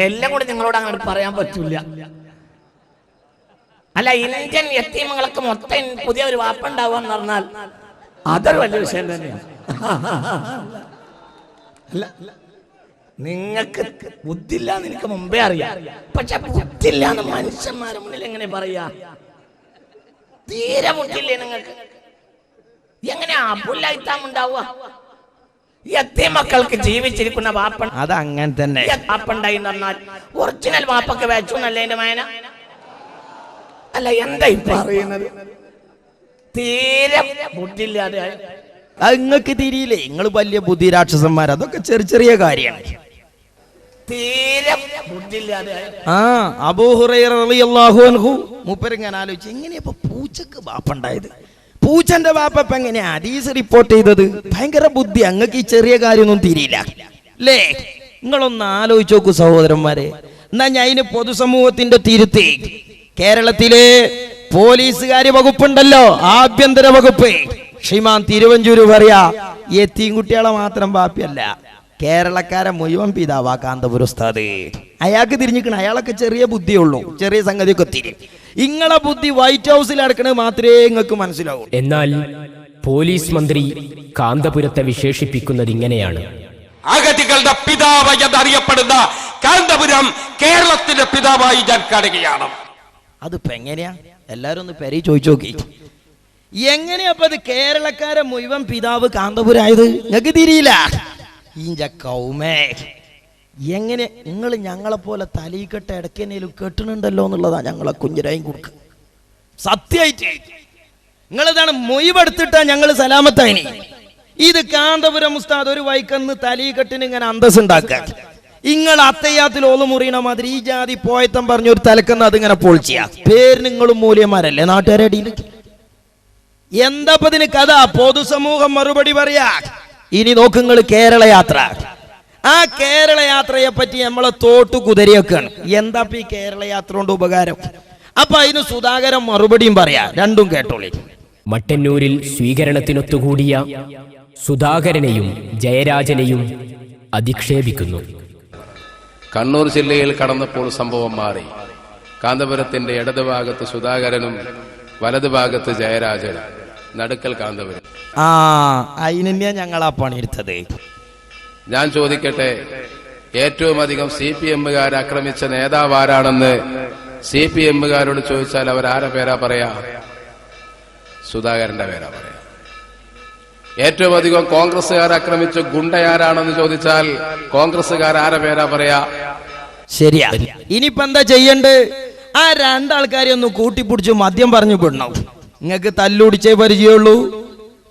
എല്ലാം കൂടെ നിങ്ങളോട് അങ്ങനെ പറയാൻ പറ്റൂല. അല്ല, ഇന്ത്യൻ യത്തീമുകൾക്ക് മൊത്തം പുതിയ ഒരു വാപ്പ ഉണ്ടാവുക എന്ന് പറഞ്ഞാൽ അതൊരു വലിയ വിഷയം തന്നെയാണ്. അല്ല, നിങ്ങൾക്ക് ബുദ്ധിയില്ല എന്ന് എനിക്ക് മുമ്പേ അറിയാം. പക്ഷെ ബുദ്ധിയില്ല എന്ന് മനുഷ്യന്മാരുടെ മുന്നിൽ എങ്ങനെ പറയാ? തീരെ ബുദ്ധിയില്ലേ നിങ്ങൾക്ക്? എങ്ങനെയാ അബുല്ലൈത്താമുണ്ടാവുക? യത്തീമക്കൾക്ക് ജീവിച്ചിരിക്കുന്ന വാപ്പ അത് അങ്ങനെ തന്നെ. വാപ്പുണ്ടായി എന്ന് പറഞ്ഞാൽ ഒറിജിനൽ വാപ്പൊക്കെ വെച്ചു എന്നല്ലേ എന്റെ മേന? അല്ല, എന്താ പറയുന്നത്? തീരെ ബുദ്ധിയില്ലാതെ അത് നിങ്ങൾക്ക് തിരിയില്ലേ? നിങ്ങൾ വലിയ ബുദ്ധിരാക്ഷസന്മാർ. അതൊക്കെ ചെറിയ ചെറിയ കാര്യമാണ്. തീരെ ബുദ്ധിയില്ലാതെ അബൂ ഹുറൈറ റളിയല്ലാഹു അൻഹു മൂപ്പരിങ്ങനെ ആലോചിച്ചു, എങ്ങനെയപ്പോ പൂച്ചക്ക് ബാപ്പുണ്ടായത്? പൂച്ചന്റെ ബാപ്പ ഇപ്പൊ എങ്ങനെയാ ഹദീസ് റിപ്പോർട്ട് ചെയ്തത്? ഭയങ്കര ബുദ്ധി. അങ്ങക്ക് ഈ ചെറിയ കാര്യമൊന്നും തിരിയില്ല അല്ലേ? നിങ്ങളൊന്ന് ആലോചിച്ച് നോക്കൂ സഹോദരന്മാരെ. എന്നാ ഞാൻ അതിന് പൊതുസമൂഹത്തിന്റെ തിരുത്തി. കേരളത്തിലെ പോലീസുകാരി വകുപ്പുണ്ടല്ലോ, ആഭ്യന്തര വകുപ്പ്, ശ്രീമാൻ തിരുവഞ്ചൂര് പറയാ യത്തീം കുട്ടികളെ മാത്രം ബാപ്പിയല്ല, കേരളക്കാരെ മുഴുവൻ പിതാവാ കാന്തപുരം ഉസ്താദ്. അയാൾക്ക് തിരിഞ്ഞിക്കണ, അയാളൊക്കെ ചെറിയ ബുദ്ധിയുള്ളൂ, ചെറിയ സംഗതിയൊക്കെ തിരി. ഇങ്ങളെ ബുദ്ധി വൈറ്റ് ഹൗസിൽ അടക്കണത് മാത്രമേ നിങ്ങൾക്ക് മനസ്സിലാവൂ. എന്നാൽ പോലീസ് മന്ത്രി കാന്തപുരത്തെ വിശേഷിപ്പിക്കുന്നത് ഇങ്ങനെയാണ്: അഗതികളുടെ പിതാവ് എന്നറിയപ്പെടുന്ന കാന്തപുരം കേരളത്തിന്റെ പിതാവായി ഞാൻ കാണുകയാണ്. അതിപ്പോ എങ്ങനെയാ? എല്ലാരും ഒന്ന് പെരി ചോദിച്ചു നോക്കി. എങ്ങനെയപ്പോ അത് കേരളക്കാരെ മുഴുവൻ പിതാവ് കാന്തപുരായത്? നിങ്ങൾക്ക് തിരിയില്ല. ഈഞ്ച കൗമേ, എങ്ങനെ നിങ്ങൾ ഞങ്ങളെ പോലെ തലയിക്കെട്ട ഇടയ്ക്കെന്നേലും കെട്ടണുണ്ടല്ലോ എന്നുള്ളതാ ഞങ്ങളെ കുഞ്ഞിരായും കൊടുക്കുക. സത്യമായിട്ട് നിങ്ങളിതാണ് മൊയ്വെടുത്തിട്ടാ ഞങ്ങൾ സലാമത്തായിനി. ഇത് കാന്തപുരം ഉസ്താദ് ഒരു വൈക്കന്ന് തലയിക്കെട്ടിന് ഇങ്ങനെ അന്തസ് ഉണ്ടാക്കുക. നിങ്ങൾ അത്തയ്യാത്തിൽ ഓല് മുറിയണ മാതിരി ഈ ജാതി പോയത്തം പറഞ്ഞൊരു തലക്കുന്ന അതിങ്ങനെ പൊളിച്ച പേര് നിങ്ങളും മൂല്യന്മാരല്ലേ നാട്ടുകാരുടെ അടിയിൽ? എന്താപ്പതിന് കഥ? പൊതുസമൂഹം മറുപടി പറയാ. ഇനി നോക്കുങ്ങൾ കേരള യാത്ര. ആ കേരള യാത്രയെ പറ്റി നമ്മളെ തോട്ടു കുതിരയൊക്കെയാണ്. എന്താ ഈ കേരള യാത്ര കൊണ്ട് ഉപകാരം? അപ്പൊ അതിന് സുധാകരൻ മറുപടിയും പറയാ. രണ്ടും കേട്ടോളി. മട്ടന്നൂരിൽ സ്വീകരണത്തിനൊത്തുകൂടിയ സുധാകരനെയും ജയരാജനെയും അധിക്ഷേപിക്കുന്നു. കണ്ണൂർ ജില്ലയിൽ കടന്നപ്പോൾ സംഭവം മാറി. കാന്തപുരത്തിന്റെ ഇടതുഭാഗത്ത് സുധാകരനും വലതുഭാഗത്ത് ജയരാജനും, നടുക്കൽ കാന്തപുരം. അതിനെന്നെയാ ഞങ്ങൾ ആ പണിയെടുത്തത്. ഞാൻ ചോദിക്കട്ടെ, ഏറ്റവും അധികം CPM-കാരെ ആക്രമിച്ച നേതാവ് ആരാണെന്ന് CPM-കാരോട് ചോദിച്ചാൽ അവരാരെ പേരാ പറയാ? സുധാകരന്റെ പേരാ പറയാ. ഏറ്റവും അധികം കോൺഗ്രസ്സുകാരെ ആക്രമിച്ച ഗുണ്ടയാരാണെന്ന് ചോദിച്ചാൽ കോൺഗ്രസ്സുകാർ ആരെ പേരാ പറയാ? ശരിയാ. ഇനിയിപ്പോ എന്താ ചെയ്യണ്ട്? ആ രണ്ടാൾക്കാരെ ഒന്ന് കൂട്ടിപ്പിടിച്ചു മദ്യം പറഞ്ഞു വിടണം. നിങ്ങൾക്ക് തല്ലുടിച്ചേ പരിചയമുള്ളൂ,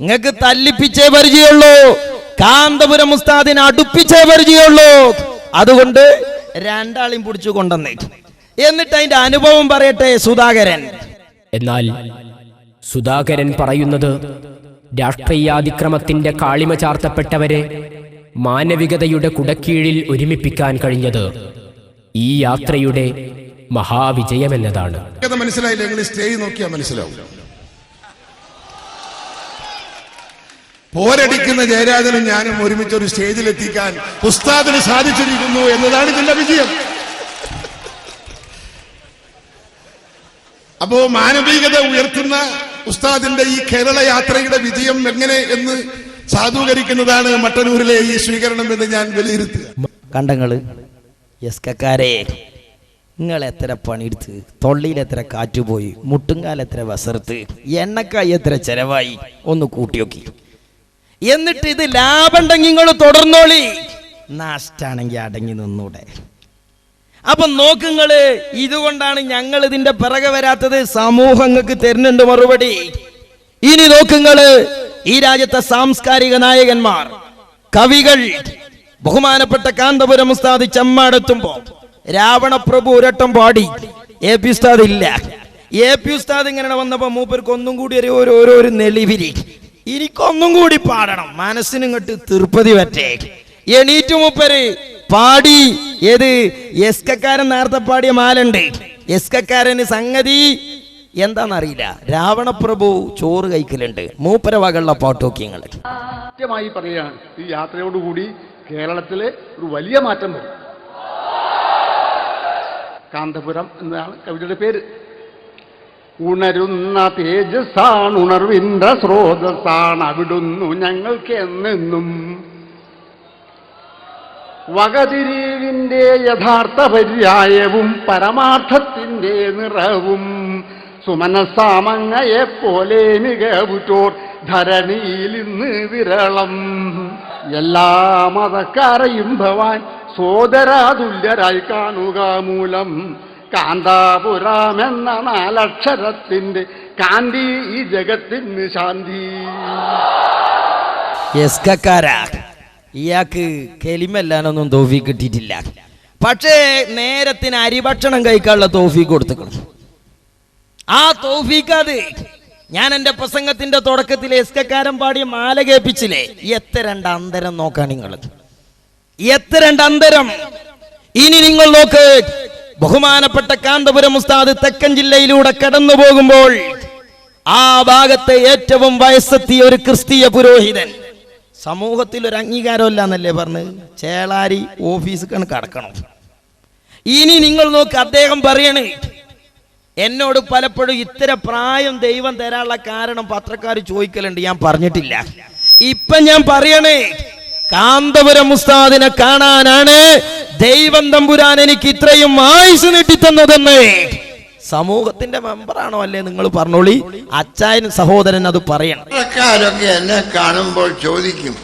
നിങ്ങൾക്ക് തല്ലിപ്പിച്ചേ പരിചയമുള്ളൂ, കാന്തപുരം ഉസ്താദിനെ അടുപ്പിച്ചേ പരിചയമുള്ളൂ. അതുകൊണ്ട് രണ്ടാളെയും പിടിച്ചു കൊണ്ടുവന്നേ. എന്നിട്ട് അതിന്റെ അനുഭവം പറയട്ടെ സുധാകരൻ. എന്നാൽ സുധാകരൻ പറയുന്നത് രാഷ്ട്രീയാതിക്രമത്തിന്റെ കാളിമ ചാർത്തപ്പെട്ടവരെ മാനവികതയുടെ കുടക്കീഴിൽ ഒരുമിപ്പിക്കാൻ കഴിഞ്ഞത് ഈ യാത്രയുടെ മഹാവിജയമെന്നതാണ്. മനസ്സിലായില്ല? നിങ്ങൾ സ്റ്റേജ് നോക്കിയാൽ മനസ്സിലാവും. പോരടിക്കുന്ന ജയരാജനും ഞാനും ഒരുമിച്ച് ഒരു സ്റ്റേജിലെത്തിക്കാൻ ഉസ്താദിന് സാധിച്ചിരിക്കുന്നു എന്നതാണ് ഇതിന്റെ വിജയം. അപ്പോ മാനവികത ഉയർത്തുന്ന ഉസ്താദിന്റെ ഈ കേരള യാത്രയുടെ വിജയം എങ്ങനെ എന്ന് സാധൂകരിക്കുന്നതാണ് മട്ടന്നൂരിലെ ഈ സ്വീകരണം എന്ന് ഞാൻ വിലയിരുത്തുക. കണ്ടങ്ങള് എസ്കക്കാരെ, നിങ്ങൾ എത്ര പണിയെടുത്ത്, തൊള്ളിയിൽ എത്ര കാറ്റുപോയി, മുട്ടുംകാൽ എത്ര വസർത്ത്, എണ്ണക്കായി എത്ര ചെലവായി, ഒന്ന് കൂട്ടിയൊക്കി. എന്നിട്ട് ഇത് ലാഭമുണ്ടെങ്കിൽ നിങ്ങൾ തുടർന്നോളി, നഷ്ടാണെങ്കിൽ അടങ്ങി നിന്നൂടെ. അപ്പൊ നോക്കുങ്ങള്, ഇതുകൊണ്ടാണ് ഞങ്ങൾ ഇതിന്റെ പിറകെ വരാത്തത്. സമൂഹങ്ങൾക്ക് തരുന്നുണ്ട് മറുപടി. ഇനി നോക്കുങ്ങള്, ഈ രാജ്യത്തെ സാംസ്കാരിക നായകന്മാർ, കവികൾ, ബഹുമാനപ്പെട്ട കാന്തപുരം ഉസ്താദ് ചെമ്മാടെത്തുമ്പോ രാവണപ്രഭു ഒരട്ടം പാടി. AP ഉസ്താദ് ഇല്ല. AP ഉസ്താദ് ഇങ്ങനെ വന്നപ്പോ മൂപ്പർക്ക് ഒന്നും കൂടി ഒരു നെളിവിരി, എനിക്കൊന്നും കൂടി പാടണം, മനസ്സിന് ഇങ്ങോട്ട് തിരുപ്പതി പറ്റേ. എണീറ്റ് മൂപ്പര് പാടി. ഏത്? എസ്കക്കാരൻ നേരത്തെ പാടിയ മാലുണ്ട്. എസ്കക്കാരന് സംഗതി എന്താണെന്നറിയില്ല, രാവണപ്രഭു ചോറ് കഴിക്കലുണ്ട്. മൂപ്പര വകയുള്ള പാട്ടോക്കിയങ്ങൾ കൃത്യമായി പറയുകയാണ്, ഈ യാത്രയോടുകൂടി കേരളത്തിലെ ഒരു വലിയ മാറ്റം വരും. കാന്തപുരം എന്നാണ് കവിതയുടെ പേര്. ഉണരുന്ന തേജസ്സാണ്, ഉണർവിൻ്റെ സ്രോതസ്സാണ് അവിടുന്നു ഞങ്ങൾക്ക് എന്നെന്നും. വകതിരിവിൻ്റെ യഥാർത്ഥ പര്യായവും പരമാർത്ഥത്തിൻ്റെ നിറവും സുമനസാമങ്ങയെപ്പോലെ മികവുറ്റോർ ധരണിയിൽ ഇന്ന് വിരളം. എല്ലാ മതക്കാരെയും ഭവാൻ സോദരാതുല്യരായി കാണുക മൂലം കാന്താപുരമെന്ന 4 അക്ഷരത്തിൻ്റെ കാന്തി ഈ ജഗത്തിന് ശാന്തി. ഇയാൾക്ക് കെലിമല്ലാനൊന്നും തോഫീക്ക് കിട്ടിയിട്ടില്ല. പക്ഷേ നേരത്തിന് അരിഭക്ഷണം കഴിക്കാനുള്ള തോഫീക്ക് കൊടുത്തുക്കണം. ആ തോഫീക്ക് അത് ഞാൻ എൻ്റെ പ്രസംഗത്തിന്റെ തുടക്കത്തിൽ എസ്കക്കാരൻ പാടിയ മാല കേൾപ്പിച്ചില്ലേ? എത്ര അന്തരം നോക്കാൻ നിങ്ങൾ, എത്ര അന്തരം. ഇനി നിങ്ങൾ നോക്ക്, ബഹുമാനപ്പെട്ട കാന്തപുരം ഉസ്താദ് തെക്കൻ ജില്ലയിലൂടെ കടന്നു പോകുമ്പോൾ ആ ഭാഗത്തെ ഏറ്റവും വയസ്സെത്തിയ ഒരു ക്രിസ്തീയ പുരോഹിതൻ, സമൂഹത്തിൽ ഒരു അംഗീകാരമല്ല എന്നല്ലേ പറഞ്ഞ് ചേളാരി ഓഫീസിൽ കടക്കണം. ഇനി നിങ്ങൾ നോക്ക്, അദ്ദേഹം പറയണേ, എന്നോട് പലപ്പോഴും ഇത്തരം പ്രായം ദൈവം തരാനുള്ള കാരണം പത്രക്കാർ ചോദിക്കലുണ്ട്, ഞാൻ പറഞ്ഞിട്ടില്ല. ഇപ്പൊ ഞാൻ പറയണേ, കാന്തപുരം ഉസ്താദിനെ കാണാനാണ് ദൈവം തമ്പുരാൻ എനിക്ക് ഇത്രയും ആയുസ് നീട്ടിത്തന്നതെന്ന്. സമൂഹത്തിന്റെ മെമ്പറാണോ അല്ലേ നിങ്ങൾ പറഞ്ഞോളി, അച്ചായൻ സഹോദരൻ അത് പറയണം. പത്രക്കാരൊക്കെ എന്നെ കാണുമ്പോൾ ചോദിക്കും,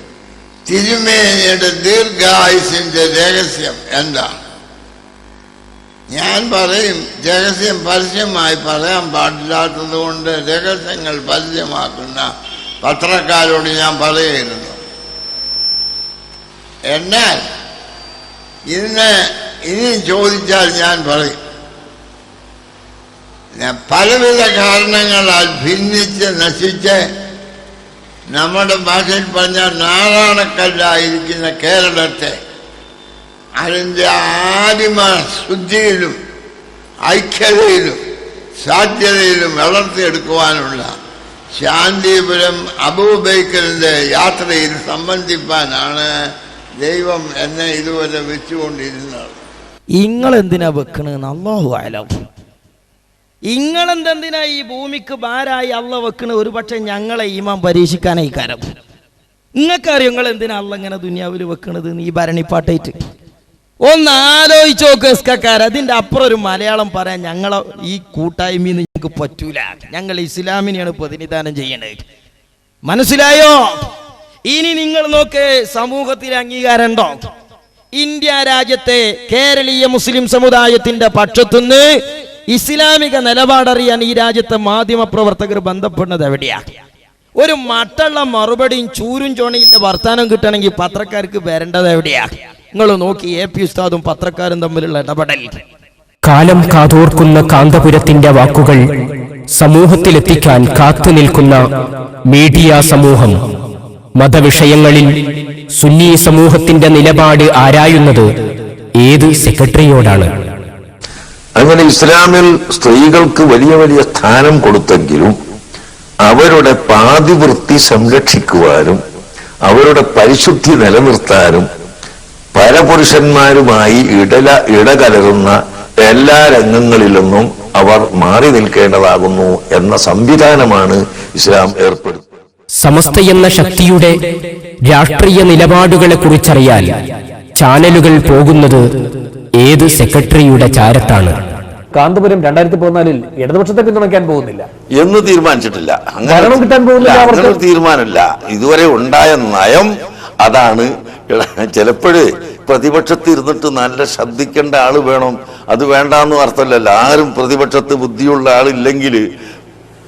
തിരുമേനിയുടെ ദീർഘായുസിന്റെ രഹസ്യം എന്താണ്? ഞാൻ പറയും, രഹസ്യം പരസ്യമായി പറയാൻ പാടില്ലാത്തത് കൊണ്ട് രഹസ്യങ്ങൾ പരസ്യമാക്കുന്ന പത്രക്കാരോട് ഞാൻ പറയുന്നു. എന്നാൽ ഇനി ചോദിച്ചാൽ ഞാൻ പറയും, പലവിധ കാരണങ്ങളാൽ ഭിന്നിച്ച് നശിച്ച് നമ്മുടെ ഭാഷയിൽ പറഞ്ഞാൽ നാറാണക്കല്ലായിരിക്കുന്ന കേരളത്തെ അതിൻ്റെ ആദിമ ശുദ്ധിയിലും ഐക്യതയിലും സാധ്യതയിലും വളർത്തിയെടുക്കുവാനുള്ള ശാന്തിപുരം അബൂബൈക്കറിൻ്റെ യാത്രയിൽ സംബന്ധിപ്പാനാണ് ദൈവം എന്നെ ഇതുവരെ വെച്ചുകൊണ്ടിരുന്നത്. ഇങ്ങളെന്തിനാ വെക്കണെന്ന് അല്ലാഹു അഅലം. ഇങ്ങളെന്തെന്തിനാ ഈ ഭൂമിക്ക് ഭാരായി അള്ള വെക്കണ? ഒരു പക്ഷെ ഞങ്ങളെ ഈമാൻ പരീക്ഷിക്കാനായി കാരം. നിങ്ങൾക്കറിയോ നിങ്ങൾ എന്തിനാ അള്ള ഇങ്ങനെ ദുനിയാവിൽ വെക്കണത്? ഈ ഭരണിപ്പാട്ടായിട്ട് ഒന്ന് ആലോചിച്ച് നോക്ക് എസ്കക്കാർ. അതിൻ്റെ അപ്പുറം ഒരു മലയാളം പറയാൻ ഞങ്ങളെ ഈ കൂട്ടായ്മയിൽ ഞങ്ങൾക്ക് പറ്റൂല. ഞങ്ങൾ ഇസ്ലാമിനെയാണ് പ്രതിനിധാനം ചെയ്യേണ്ടത്, മനസ്സിലായോ? ഇനി നിങ്ങൾ നോക്ക്, സമൂഹത്തിൽ അംഗീകാരം ഉണ്ടോ? ഇന്ത്യ രാജ്യത്തെ കേരളീയ മുസ്ലിം സമുദായത്തിന്റെ പക്ഷത്തുനിന്ന് ഇസ്ലാമിക നിലപാടറിയാൻ ഈ രാജ്യത്തെ മാധ്യമ പ്രവർത്തകർ ബന്ധപ്പെടുന്നത് എവിടെയാ? ഒരു മട്ടുള്ള മറുപടിയും ചൂരും ചോണിയിലെ വർത്താനം കിട്ടണമെങ്കിൽ പത്രക്കാർക്ക് വരേണ്ടത് എവിടെയാ? നിങ്ങൾ നോക്കി, AP ഉസ്താദും പത്രക്കാരും തമ്മിലുള്ള ഇടപെടൽ. കാലം കാതോർക്കുന്ന കാന്തപുരത്തിന്റെ വാക്കുകൾ സമൂഹത്തിലെത്തിക്കാൻ കാത്തു നിൽക്കുന്ന മീഡിയ സമൂഹം മതവിഷയങ്ങളിൽ സുന്നി സമൂഹത്തിന്റെ നിലപാട് ആരായുന്നത് ഏത് സെക്രട്ടറിയോടാണ്? അങ്ങനെ ഇസ്ലാമിൽ സ്ത്രീകൾക്ക് വലിയ വലിയ സ്ഥാനം കൊടുത്തെങ്കിലും അവരുടെ പാതിവൃത്തി സംരക്ഷിക്കുവാനും അവരുടെ പരിശുദ്ധി നിലനിർത്താനും പരപുരുഷന്മാരുമായി ഇടകലരുന്ന എല്ലാ രംഗങ്ങളിലൊന്നും അവർ മാറി നിൽക്കേണ്ടതാകുന്നു എന്ന സംവിധാനമാണ് ഇസ്ലാം ഏർപ്പെടുത്തുന്നത്. സമസ്തയെന്ന ശക്തിയുടെ രാഷ്ട്രീയ നിലപാടുകളെ കുറിച്ചറിയാൻ ചാനലുകൾ പോകുന്നത് ഏത് സെക്രട്ടറിയുടെ ചാരത്താണ്? കാന്തപുരം 2014 ഇടതുപക്ഷത്തെ പിന്തുണയ്ക്കാൻ പോകുന്നില്ല എന്ന് തീരുമാനിച്ചിട്ടില്ല. ഭരണം കിട്ടാൻ പോകുന്നില്ല, തീരുമാനമില്ല. ഇതുവരെ ഉണ്ടായ നയം അതാണ്. ചിലപ്പോഴ് പ്രതിപക്ഷത്ത് ഇരുന്നിട്ട് നല്ല ശബ്ദിക്കേണ്ട ആള് വേണം, അത് വേണ്ടാന്ന് അർത്ഥമല്ലല്ലോ. ആരും പ്രതിപക്ഷത്ത് ബുദ്ധിയുള്ള ആളില്ലെങ്കിൽ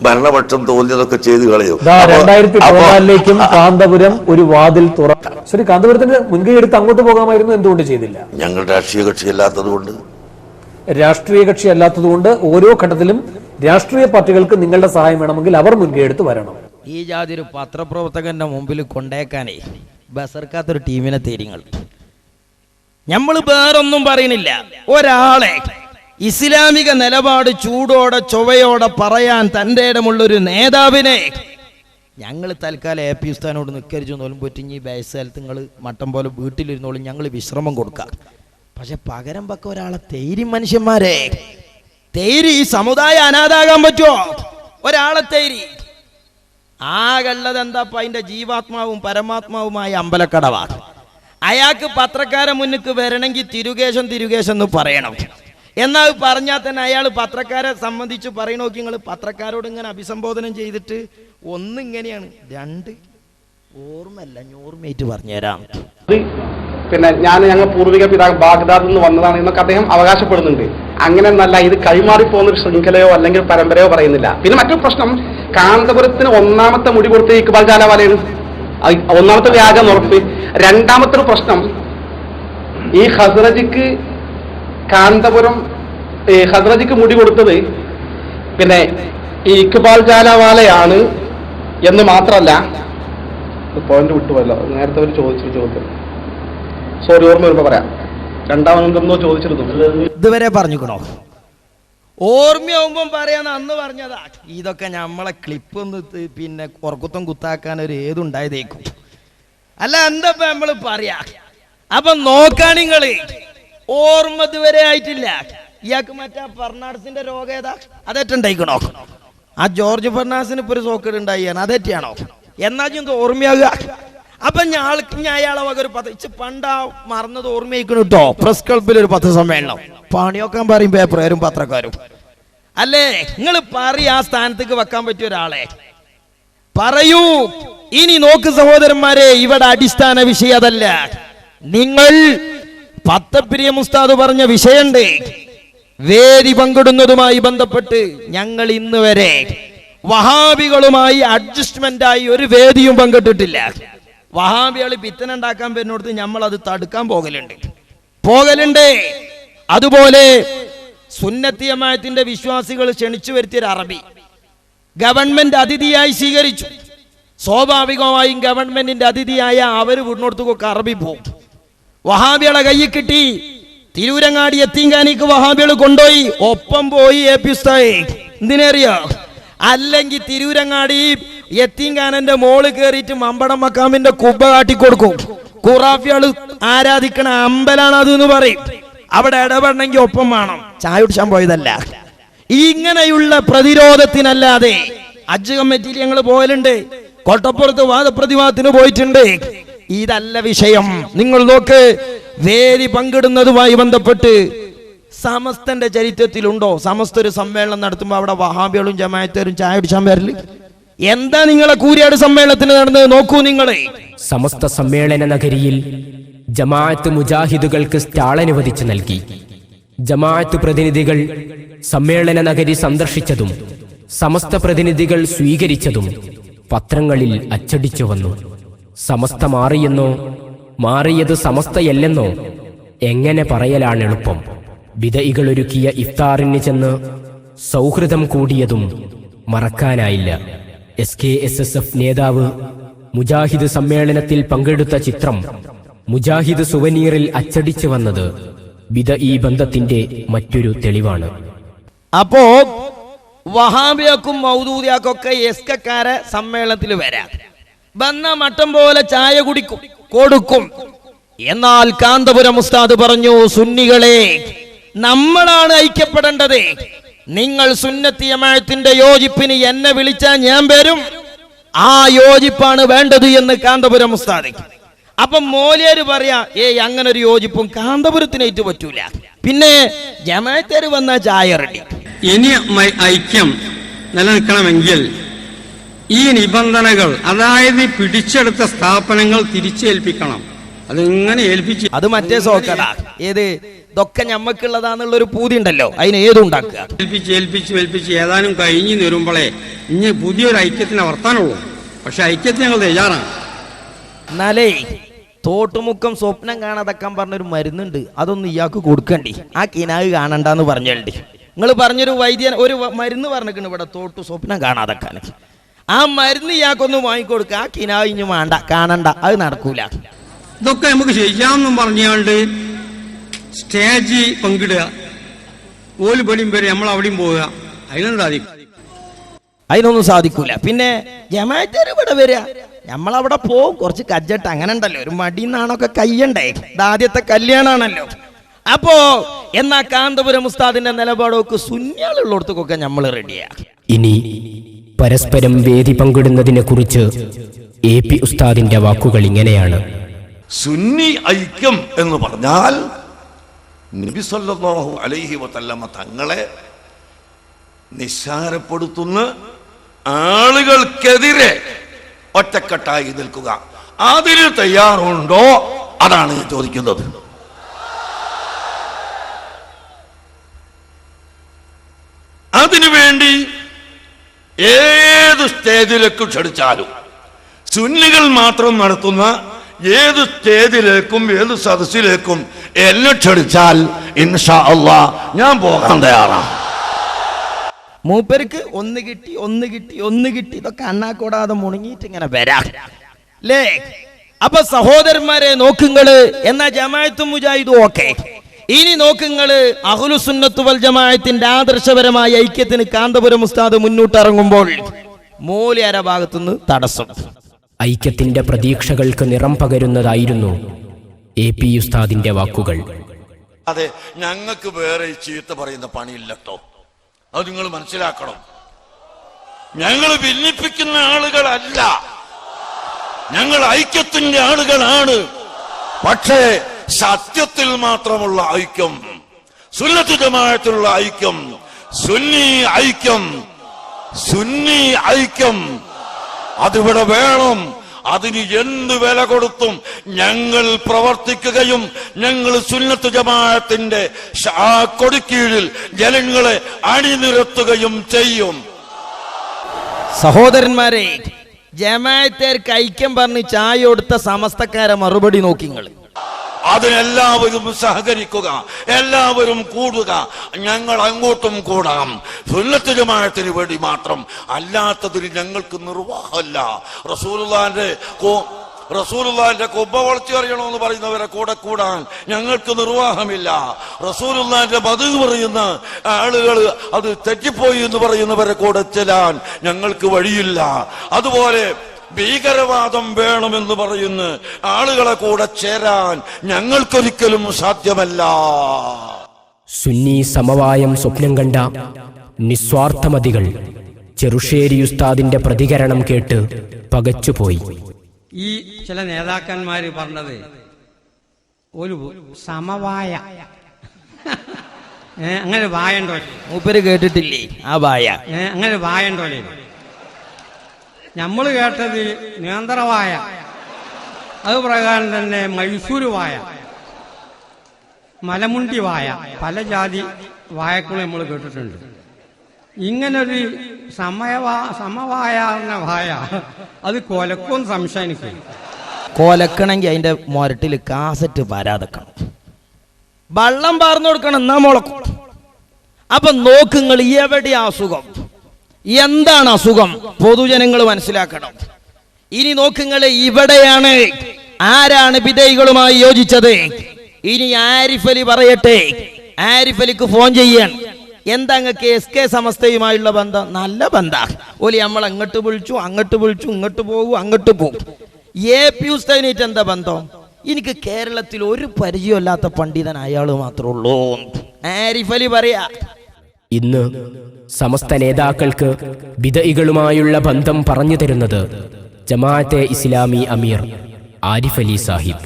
ഭരണപക്ഷം തോന്നിയതൊക്കെ ചെയ്തു കളയും. 2014ലേക്കും കാന്തപുരം ഒരു വാതിൽ തുറക്കാം. ശരി, കാന്തപുരത്തിന് മുൻകൈ എടുത്ത് അങ്ങോട്ട് പോകാമായിരുന്നു, എന്തുകൊണ്ട് ചെയ്തില്ല? ഞങ്ങൾ രാഷ്ട്രീയ കക്ഷിയല്ലാത്തതുകൊണ്ട്. രാഷ്ട്രീയ കക്ഷി അല്ലാത്തതുകൊണ്ട് ഓരോ ഘട്ടത്തിലും രാഷ്ട്രീയ പാർട്ടികൾക്ക് നിങ്ങളുടെ സഹായം വേണമെങ്കിൽ അവർ മുൻകൈ എടുത്ത് വരണം. ഈ ജാതി ഒരു പത്രപ്രവർത്തകന്റെ മുമ്പിൽ കൊണ്ടേക്കാനേ ബസർക്കാത്തൊരു ടീമിനെ തേരിങ്ങൾ. നമ്മൾ വേറൊന്നും പറയുന്നില്ല. ഒരാളെ ഇസ്ലാമിക നിലപാട് ചൂടോടെ ചൊവ്വയോടെ പറയാൻ തൻ്റെ ഇടമുള്ളൊരു നേതാവിനെ ഞങ്ങൾ തൽക്കാലം AP ഉസ്താദിനോട് നിൽക്കരിച്ചു നോലും പൊറ്റിഞ്ഞ് ബേസാലത്ത് നിങ്ങൾ മട്ടം പോലെ വീട്ടിലിരുന്നോളും, ഞങ്ങൾ വിശ്രമം കൊടുക്കാം. പക്ഷെ പകരം വെക്ക ഒരാളെ തേരി മനുഷ്യന്മാരെ തേരി ഈ സമുദായം അനാഥാകാൻ പറ്റുമോ? ഒരാളെ തേരി ആകെയുള്ളത് എന്താ? അതിന്റെ ജീവാത്മാവും പരമാത്മാവുമായ അമ്പലക്കടവാണ്. അയാൾക്ക് പത്രക്കാരെ മുന്നിക്ക് വരണമെങ്കിൽ തിരുകേശം എന്ന് പറയണം. എന്നാൽ പറഞ്ഞാൽ തന്നെ അയാൾ പത്രക്കാരെ സംബന്ധിച്ച് പറയണ നോക്കി. നിങ്ങൾ പത്രക്കാരോട് ഇങ്ങനെ അഭിസംബോധനം ചെയ്തിട്ട് ഒന്നിങ്ങനെയാണ്, രണ്ട് ഓർമ്മല്ല ഓർമ്മയായിട്ട് പറഞ്ഞുതരാം. പിന്നെ ഞങ്ങൾ പൂർവിക പിതാവ് ബാഗ്ദാദിൽ നിന്ന് വന്നതാണ് എന്നൊക്കെ അദ്ദേഹം അവകാശപ്പെടുന്നുണ്ട്. അങ്ങനെ എന്നല്ല, ഇത് കൈമാറിപ്പോകുന്നൊരു ശൃംഖലയോ അല്ലെങ്കിൽ പരമ്പരയോ പറയുന്നില്ല. പിന്നെ മറ്റൊരു പ്രശ്നം, കാന്തപുരത്തിന് ഒന്നാമത്തെ മുടി കൊടുത്ത ഇക്ബാൽ ജാലവാലയാണ്. ഒന്നാമത്തെ വ്യാജം ഉറപ്പ്. രണ്ടാമത്തെ ഒരു പ്രശ്നം, ഈ ഹസ്രജിക്ക് കാന്തപുരം ഹസ്രജിക്ക് മുടി കൊടുത്തത് പിന്നെ ഈ ഇക്ബാൽ ജാലവാലയാണ് എന്ന് മാത്രമല്ല, പോയിന്റ് വിട്ടുപോയല്ലോ, നേരത്തെ അവർ ചോദിച്ചൊരു ചോദ്യം, സോറി, ഓർമ്മ വരുമ്പോ പറയാം. രണ്ടാമതെന്തോ ചോദിച്ചിരുന്നു, ഇതുവരെ പറഞ്ഞുക്കണോ? ഓർമ്മയാവുമ്പം പറയാന്ന് അന്ന് പറഞ്ഞതാ. ഇതൊക്കെ നമ്മളെ ക്ലിപ്പ് ഒന്ന് പിന്നെ ഉറക്കുത്തം കുത്താക്കാൻ ഒരു ഏതുണ്ടായതേക്കും. അല്ല എന്താ നമ്മൾ പറയാ? അപ്പൊ നോക്കാ നിങ്ങള്, ഓർമ്മ ഇതുവരെ ആയിട്ടില്ല. ഇയാൾക്ക് മറ്റേ ഫെർണാണ്ടസിന്റെ രോഗം ഏതാ? അതേറ്റുണ്ടായിക്കണോ? ആ ജോർജ് ഫെർണാണ്ടസിന് ഇപ്പൊ ഒരു സോക്കേട് ഉണ്ടായിയാണ്, അതേറ്റാണോ? എന്നാച്ചും ഓർമ്മയാകുക. അപ്പൊ ഞാൻ അയാളെ വക ഒരു പണ്ടാ മറന്നത് ഓർമ്മയിക്കണം കേട്ടോ. പ്രസ് ക്ലബിൽ ഒരു പത്രസമ്മേളനം, പണിയൊക്കാൻ പറയും പേപ്പറുകാരും പത്രക്കാരും. അല്ലേ, നിങ്ങൾ പറയും ആ സ്ഥാനത്തേക്ക് വെക്കാൻ പറ്റിയ ഒരാളെ പറയൂ. ഇനി നോക്ക് സഹോദരന്മാരെ, ഇവിടെ അടിസ്ഥാന വിഷയം അതല്ല. നിങ്ങൾ പത്തപ്പിരിയ മുസ്താദ് പറഞ്ഞ വിഷയണ്ട്, വേദി പങ്കിടുന്നതുമായി ബന്ധപ്പെട്ട് ഞങ്ങൾ ഇന്ന് വരെ വഹാബികളുമായി അഡ്ജസ്റ്റ്മെന്റായി ഒരു വേദിയും പങ്കിട്ടിട്ടില്ല. വഹാബികൾ പിത്തനുണ്ടാക്കാൻ വരുന്നിടത്ത് നമ്മൾ അത് തടുക്കാൻ പോകലുണ്ട്. അതുപോലെ സുന്നത്തി ജമാഅത്തിന്റെ വിശ്വാസികൾ ക്ഷണിച്ചു വരുത്തിയൊരു അറബി ഗവൺമെന്റ് അതിഥിയായി സ്വീകരിച്ചു. സ്വാഭാവികമായും ഗവൺമെന്റിന്റെ അതിഥിയായ അവർ വിടുന്നിടത്തൊക്കെ അറബി പോകും. വഹാബികളെ കയ്യിൽ കിട്ടി. തിരൂരങ്ങാടി യത്തീംഖാനയ്ക്ക് വഹാബികൾ കൊണ്ടുപോയി, ഒപ്പം പോയി ഏപ്പിസ്തായി. എന്തിനറിയോ? അല്ലെങ്കിൽ തിരൂരങ്ങാടി യത്തീംഖാനന്റെ മോള് കയറിയിട്ട് മമ്പടം മക്കാമിന്റെ കുബ്ബ കാട്ടിക്കൊടുക്കും. ഖുറാഫികള് ആരാധിക്കണ അമ്പലാണ് അത് എന്ന് പറയും. അവിടെ ഇടപെടണമെങ്കിൽ ഒപ്പം വേണം. ചായ കുടിച്ചാൻ പോയതല്ല. ഇങ്ങനെയുള്ള പ്രതിരോധത്തിനല്ലാതെ ഹജ്ജ് കമ്മിറ്റിയിൽ ഞങ്ങൾ പോകലുണ്ട്, കോട്ടപ്പുറത്ത് വാദപ്രതിവാദത്തിന് പോയിട്ടുണ്ട്. ഇതല്ല വിഷയം. നിങ്ങൾ നോക്ക്, വേദി പങ്കിടുന്നതുമായി ബന്ധപ്പെട്ട് സമസ്തന്റെ ചരിത്രത്തിലുണ്ടോ സമസ്ത ഒരു സമ്മേളനം നടത്തുമ്പോൾ അവിടെ വഹാബികളും ജമാഅത്തുകാരും ചായ കുടിച്ചാൻ വരല്? എന്താ നിങ്ങളെ കൂരിയാട് സമ്മേളനത്തിന് നടന്നത് നോക്കൂ നിങ്ങളെ. സമസ്ത സമ്മേളന നഗരിയിൽ ജമാഅത്ത് മുജാഹിദുകൾക്ക് സ്റ്റാൾ അനുവദിച്ചു നൽകി. ജമാഅത്ത് പ്രതിനിധികൾ സമ്മേളന നഗരി സന്ദർശിച്ചതും സമസ്ത പ്രതിനിധികൾ സ്വീകരിച്ചതും പത്രങ്ങളിൽ അച്ചടിച്ചു വന്നു. സമസ്ത മാറിയെന്നോ മാറിയത് സമസ്തയല്ലെന്നോ എങ്ങനെ പറയലാണ് എളുപ്പം. ബിദഇകൾ ഒരുക്കിയ ഇഫ്താറിന് ചെന്ന് സൗഹൃദം കൂടിയതും മറക്കാനായില്ല. SKSSF നേതാവ് മുജാഹിദ് സമ്മേളനത്തിൽ പങ്കെടുത്ത ചിത്രം മുജാഹിദ് സുവനീറിൽ അച്ചടിച്ചു വന്നത് ബിദഈ ബന്ധത്തിന്റെ മറ്റൊരു തെളിവാണ്. അപ്പോ വഹാബിയക്കും മൗദൂദിയാക്കൊക്കെ എസ്കക്കാരെ സമ്മേളനത്തിൽ വരാം, വന്ന മട്ടം പോലെ ചായ കൊടുക്കും. എന്നാൽ കാന്തപുരം ഉസ്താദ് പറഞ്ഞു, സുന്നികളെ നമ്മളാണ് ഐക്യപ്പെടേണ്ടത്. നിങ്ങൾ സുന്നത്തി ജമാഅത്തിന്റെ യോജിപ്പിന് എന്നെ വിളിച്ചാൽ ഞാൻ വരും. ആ യോജിപ്പാണ് വേണ്ടത് എന്ന് കാന്തപുരം ഉസ്താദ്. അപ്പം മോലിയര് പറയാ, അങ്ങനെ ഒരു യോജിപ്പും കാന്തപുരത്തിനേറ്റ് പറ്റൂല. പിന്നെ ജമാഅത്തേര് വന്ന ചായ റെഡി. ഇനി ഐക്യം നിലനിൽക്കണമെങ്കിൽ ഈ നിബന്ധനകൾ, അതായത് പിടിച്ചെടുത്ത സ്ഥാപനങ്ങൾ തിരിച്ചേൽപ്പിക്കണം. അതിങ്ങനെ ഏൽപ്പിച്ച് അത് മറ്റേ സോക്കടാ. ഏത് ഇതൊക്കെ ഞമ്മക്കുള്ളതാന്നുള്ളൊരു പൂതി ഉണ്ടല്ലോ, അതിന് ഏതുണ്ടാക്കുക. ഏൽപ്പിച്ച് ഏതാനും കഴിഞ്ഞു വരുമ്പോഴേ ഇനി പുതിയൊരു ഐക്യത്തിന് വർത്താനുള്ളൂ. പക്ഷെ ഐക്യത്തിന് ഞങ്ങൾ തയ്യാറാണ്. എന്നാലേ തോട്ടുമുക്കം സ്വപ്നം കാണാതക്കാൻ പറഞ്ഞൊരു മരുന്നുണ്ട്, അതൊന്നും ഇയാൾക്ക് കൊടുക്കണ്ടി. ആ കിനാവ് കാണണ്ടെന്ന് പറഞ്ഞേണ്ടി. നിങ്ങൾ പറഞ്ഞൊരു വൈദ്യൻ ഒരു മരുന്ന് പറഞ്ഞിട്ടുണ്ട് ഇവിടെ, തോട്ടു സ്വപ്നം കാണാതക്കാൻ. ആ മരുന്ന് ഇയാൾക്കൊന്നും വാങ്ങിക്കൊടുക്കുക. ആ കിനാവ് ഇനി വേണ്ട, കാണണ്ട, അത് നടക്കൂല. ഇതൊക്കെ നമുക്ക് ചെയ്യാമെന്നും പറഞ്ഞുകൊണ്ട് സ്റ്റേജ് പങ്കിടുക, ഓല് പടിയും വരെ നമ്മൾ അവിടെയും പോവുക, അതിനൊന്നും സാധിക്കൂല. പിന്നെ ജമാഅത്തേര് ഇവിടെ വരിക, നമ്മളവിടെ പോവും, കുറച്ച് കജ്ജട്ട് അങ്ങനെ ഉണ്ടല്ലോ, ഒരു മടിന്നാണൊക്കെ കയ്യണ്ടേ. ഇത് ആദ്യത്തെ കല്യാണാണല്ലോ. അപ്പോ എന്നാ കാന്തപുരം ഉസ്താദിന്റെ നിലപാടൊക്കെ സുന്നികളുള്ളിടത്തൊക്കെ നമ്മൾ റെഡിയാ. ഇനി പരസ്പരം വേദി പങ്കിടുന്നതിനെ കുറിച്ച് AP ഉസ്താദിന്റെ വാക്കുകൾ ഇങ്ങനെയാണ്. സുന്നി ഐക്യം എന്ന് പറഞ്ഞാൽ നബി സല്ലല്ലാഹു അലൈഹി വസല്ലമ തങ്ങളെ നിസ്സാരപ്പെടുത്തുന്ന ആളുകൾക്കെതിരെ ഒറ്റക്കെട്ടായി നിൽക്കുക. അതിന് തയ്യാറുണ്ടോ? അതാണ് ചോദിക്കുന്നത്. അതിനുവേണ്ടി ഏത് സ്റ്റേജിലേക്ക് ക്ഷണിച്ചാലും സുന്നികൾ മാത്രം നടത്തുന്ന ഏത് സ്റ്റേജിലേക്കും ഏത് സദസ്സിലേക്കും എന്നെ ക്ഷണിച്ചാൽ ഇൻഷാ അല്ലാഹ് ഞാൻ പോകാൻ തയ്യാറാണ്. മൂപ്പർക്ക് ഒന്ന് കിട്ടി ഇതൊക്കെ അണ്ണാക്കൂടാതെ മുണങ്ങിയിട്ട് ഇങ്ങനെ വരാ അല്ലേ? അപ്പൊ സഹോദരന്മാരെ നോക്കുങ്ങള്, എന്നാ ജമാഅത്തും മുജാഹിദും ഓക്കെ. ഇനി നോക്കുങ്ങള് അഹ്ലുസുന്നത്ത് വൽ ജമാഅത്തിന്റെ ആദർശപരമായ ഐക്യത്തിന് കാന്തപുരം ഉസ്താദ് മുന്നോട്ടിറങ്ങുമ്പോൾ മൂല്യാര ഭാഗത്തുനിന്ന് തടസ്സം. ഐക്യത്തിന്റെ പ്രതീക്ഷകൾക്ക് നിറം പകരുന്നതായിരുന്നു AP ഉസ്താദിന്റെ വാക്കുകൾ. അതെ, ഞങ്ങൾക്ക് വേറെ ചീത്ത പറയുന്ന പണിയില്ലട്ടോ, അത് നിങ്ങൾ മനസ്സിലാക്കണം. ഞങ്ങൾ ഭിന്നിപ്പിക്കുന്ന ആളുകളല്ല, ഞങ്ങൾ ഐക്യത്തിന്റെ ആളുകളാണ്. പക്ഷേ സത്യത്തിൽ മാത്രമുള്ള ഐക്യം, സുന്നത്ത് ജമാഅത്തിലുള്ള ഐക്യം, സുന്നി ഐക്യം അതിവിടെ വേണം. അതിന് എന്ത് വില കൊടുത്തും ഞങ്ങൾ പ്രവർത്തിക്കുകയും ഞങ്ങൾ സുന്നത്ത് ജമാഅത്തിന്റെ കൊടിക്കീഴിൽ ജനങ്ങളെ അണിനിരത്തുകയും ചെയ്യും. സഹോദരന്മാരെ, ജമാഅത്തേർക്ക് ഐക്യം പറഞ്ഞ് ചായ കൊടുത്ത സമസ്തക്കാരെ മറുപടി നോക്കിങ്ങൾ. അതിനെല്ലാവരും സഹകരിക്കുക, എല്ലാവരും കൂടുക, ഞങ്ങൾ അങ്ങോട്ടും കൂടാം. സുന്നത്ത് ജമാഅത്തിന് വേണ്ടി മാത്രം, അല്ലാത്തതിന് ഞങ്ങൾക്ക് നിർവാഹമല്ല. റസൂലുള്ളാഹിന്റെ കൊബ്ബ വളർത്തി അറിയണമെന്ന് പറയുന്നവരെ കൂടെ കൂടാൻ ഞങ്ങൾക്ക് നിർവാഹമില്ല. റസൂലുള്ളാഹിന്റെ മദ് പറയുന്ന ആളുകൾ അത് തെറ്റിപ്പോയി എന്ന് പറയുന്നവരെ കൂടെ ചെല്ലാൻ ഞങ്ങൾക്ക് വഴിയില്ല. അതുപോലെ ഭീകരവാദം വേണമെന്ന് പറയുന്ന ആളുകളെ കൂടെ ചേരാൻ ഞങ്ങൾക്കൊരിക്കലും സാധ്യമല്ല. സുന്നി സമവായം സ്വപ്നം കണ്ട നിസ്വാർത്ഥമതികൾ ചെറുശ്ശേരി ഉസ്താദിന്റെ പ്രതികരണം കേട്ട് പകച്ചുപോയി. ഈ ചില നേതാക്കന്മാര് പറഞ്ഞത് ഒരു സമവായ അങ്ങനെ വായണ്ടോ? മൂപ്പര് കേട്ടിട്ടില്ലേ ആ വായ? അങ്ങനെ വായണ്ടോ? നമ്മൾ കേട്ടത് നിയന്ത്രവായ, അത് പ്രകാരം തന്നെ മൈസൂര് വായ, മലമുണ്ടി വായ, പല ജാതി വായക്കളും നമ്മൾ കേട്ടിട്ടുണ്ട്. ഇങ്ങനൊരു സമവായ എന്ന വായ അത് കൊലക്കും സംശയിക്കും. കൊലക്കണമെങ്കിൽ അതിന്റെ മുരട്ടിൽ കാസറ്റ് വരാതെക്കണം, വെള്ളം പാർന്നു കൊടുക്കണം, എന്നാ മുളക്കും. അപ്പൊ നോക്കുങ്ങൾ എവിടെ അസുഖം, എന്താണ് അസുഖം, പൊതുജനങ്ങൾ മനസ്സിലാക്കണം. ഇനി നോക്കുങ്ങൾ ഇവിടെയാണ് ആരാണ് ബിദഈകളുമായി യോജിച്ചത്. ഇനി ആരിഫ് അലി പറയട്ടെ, ആരിഫ് അലിക്ക് ഫോൺ ചെയ്യാൻ. എന്താ നിങ്ങൾക്ക് SK സമസ്തയുമായുള്ള ബന്ധം? നല്ല ബന്ധം. ഓലി നമ്മൾ അങ്ങോട്ട് വിളിച്ചു, ഇങ്ങോട്ട് പോകും, അങ്ങോട്ട് പോകും. AP ഉസ്താദിനായിട്ട് എന്താ ബന്ധം? എനിക്ക് കേരളത്തിൽ ഒരു പരിചയമില്ലാത്ത പണ്ഡിതൻ അയാൾ മാത്രമേ ഉള്ളൂ. ആരിഫ് അലി പറയാ. ഇന്ന് സമസ്ത നേതാക്കൾക്ക് ബിദഈകളുമായുള്ള ബന്ധം പറഞ്ഞു തരുന്നത് ജമാഅത്തെ ഇസ്ലാമി അമീർ ആരിഫ് അലി സാഹിബ്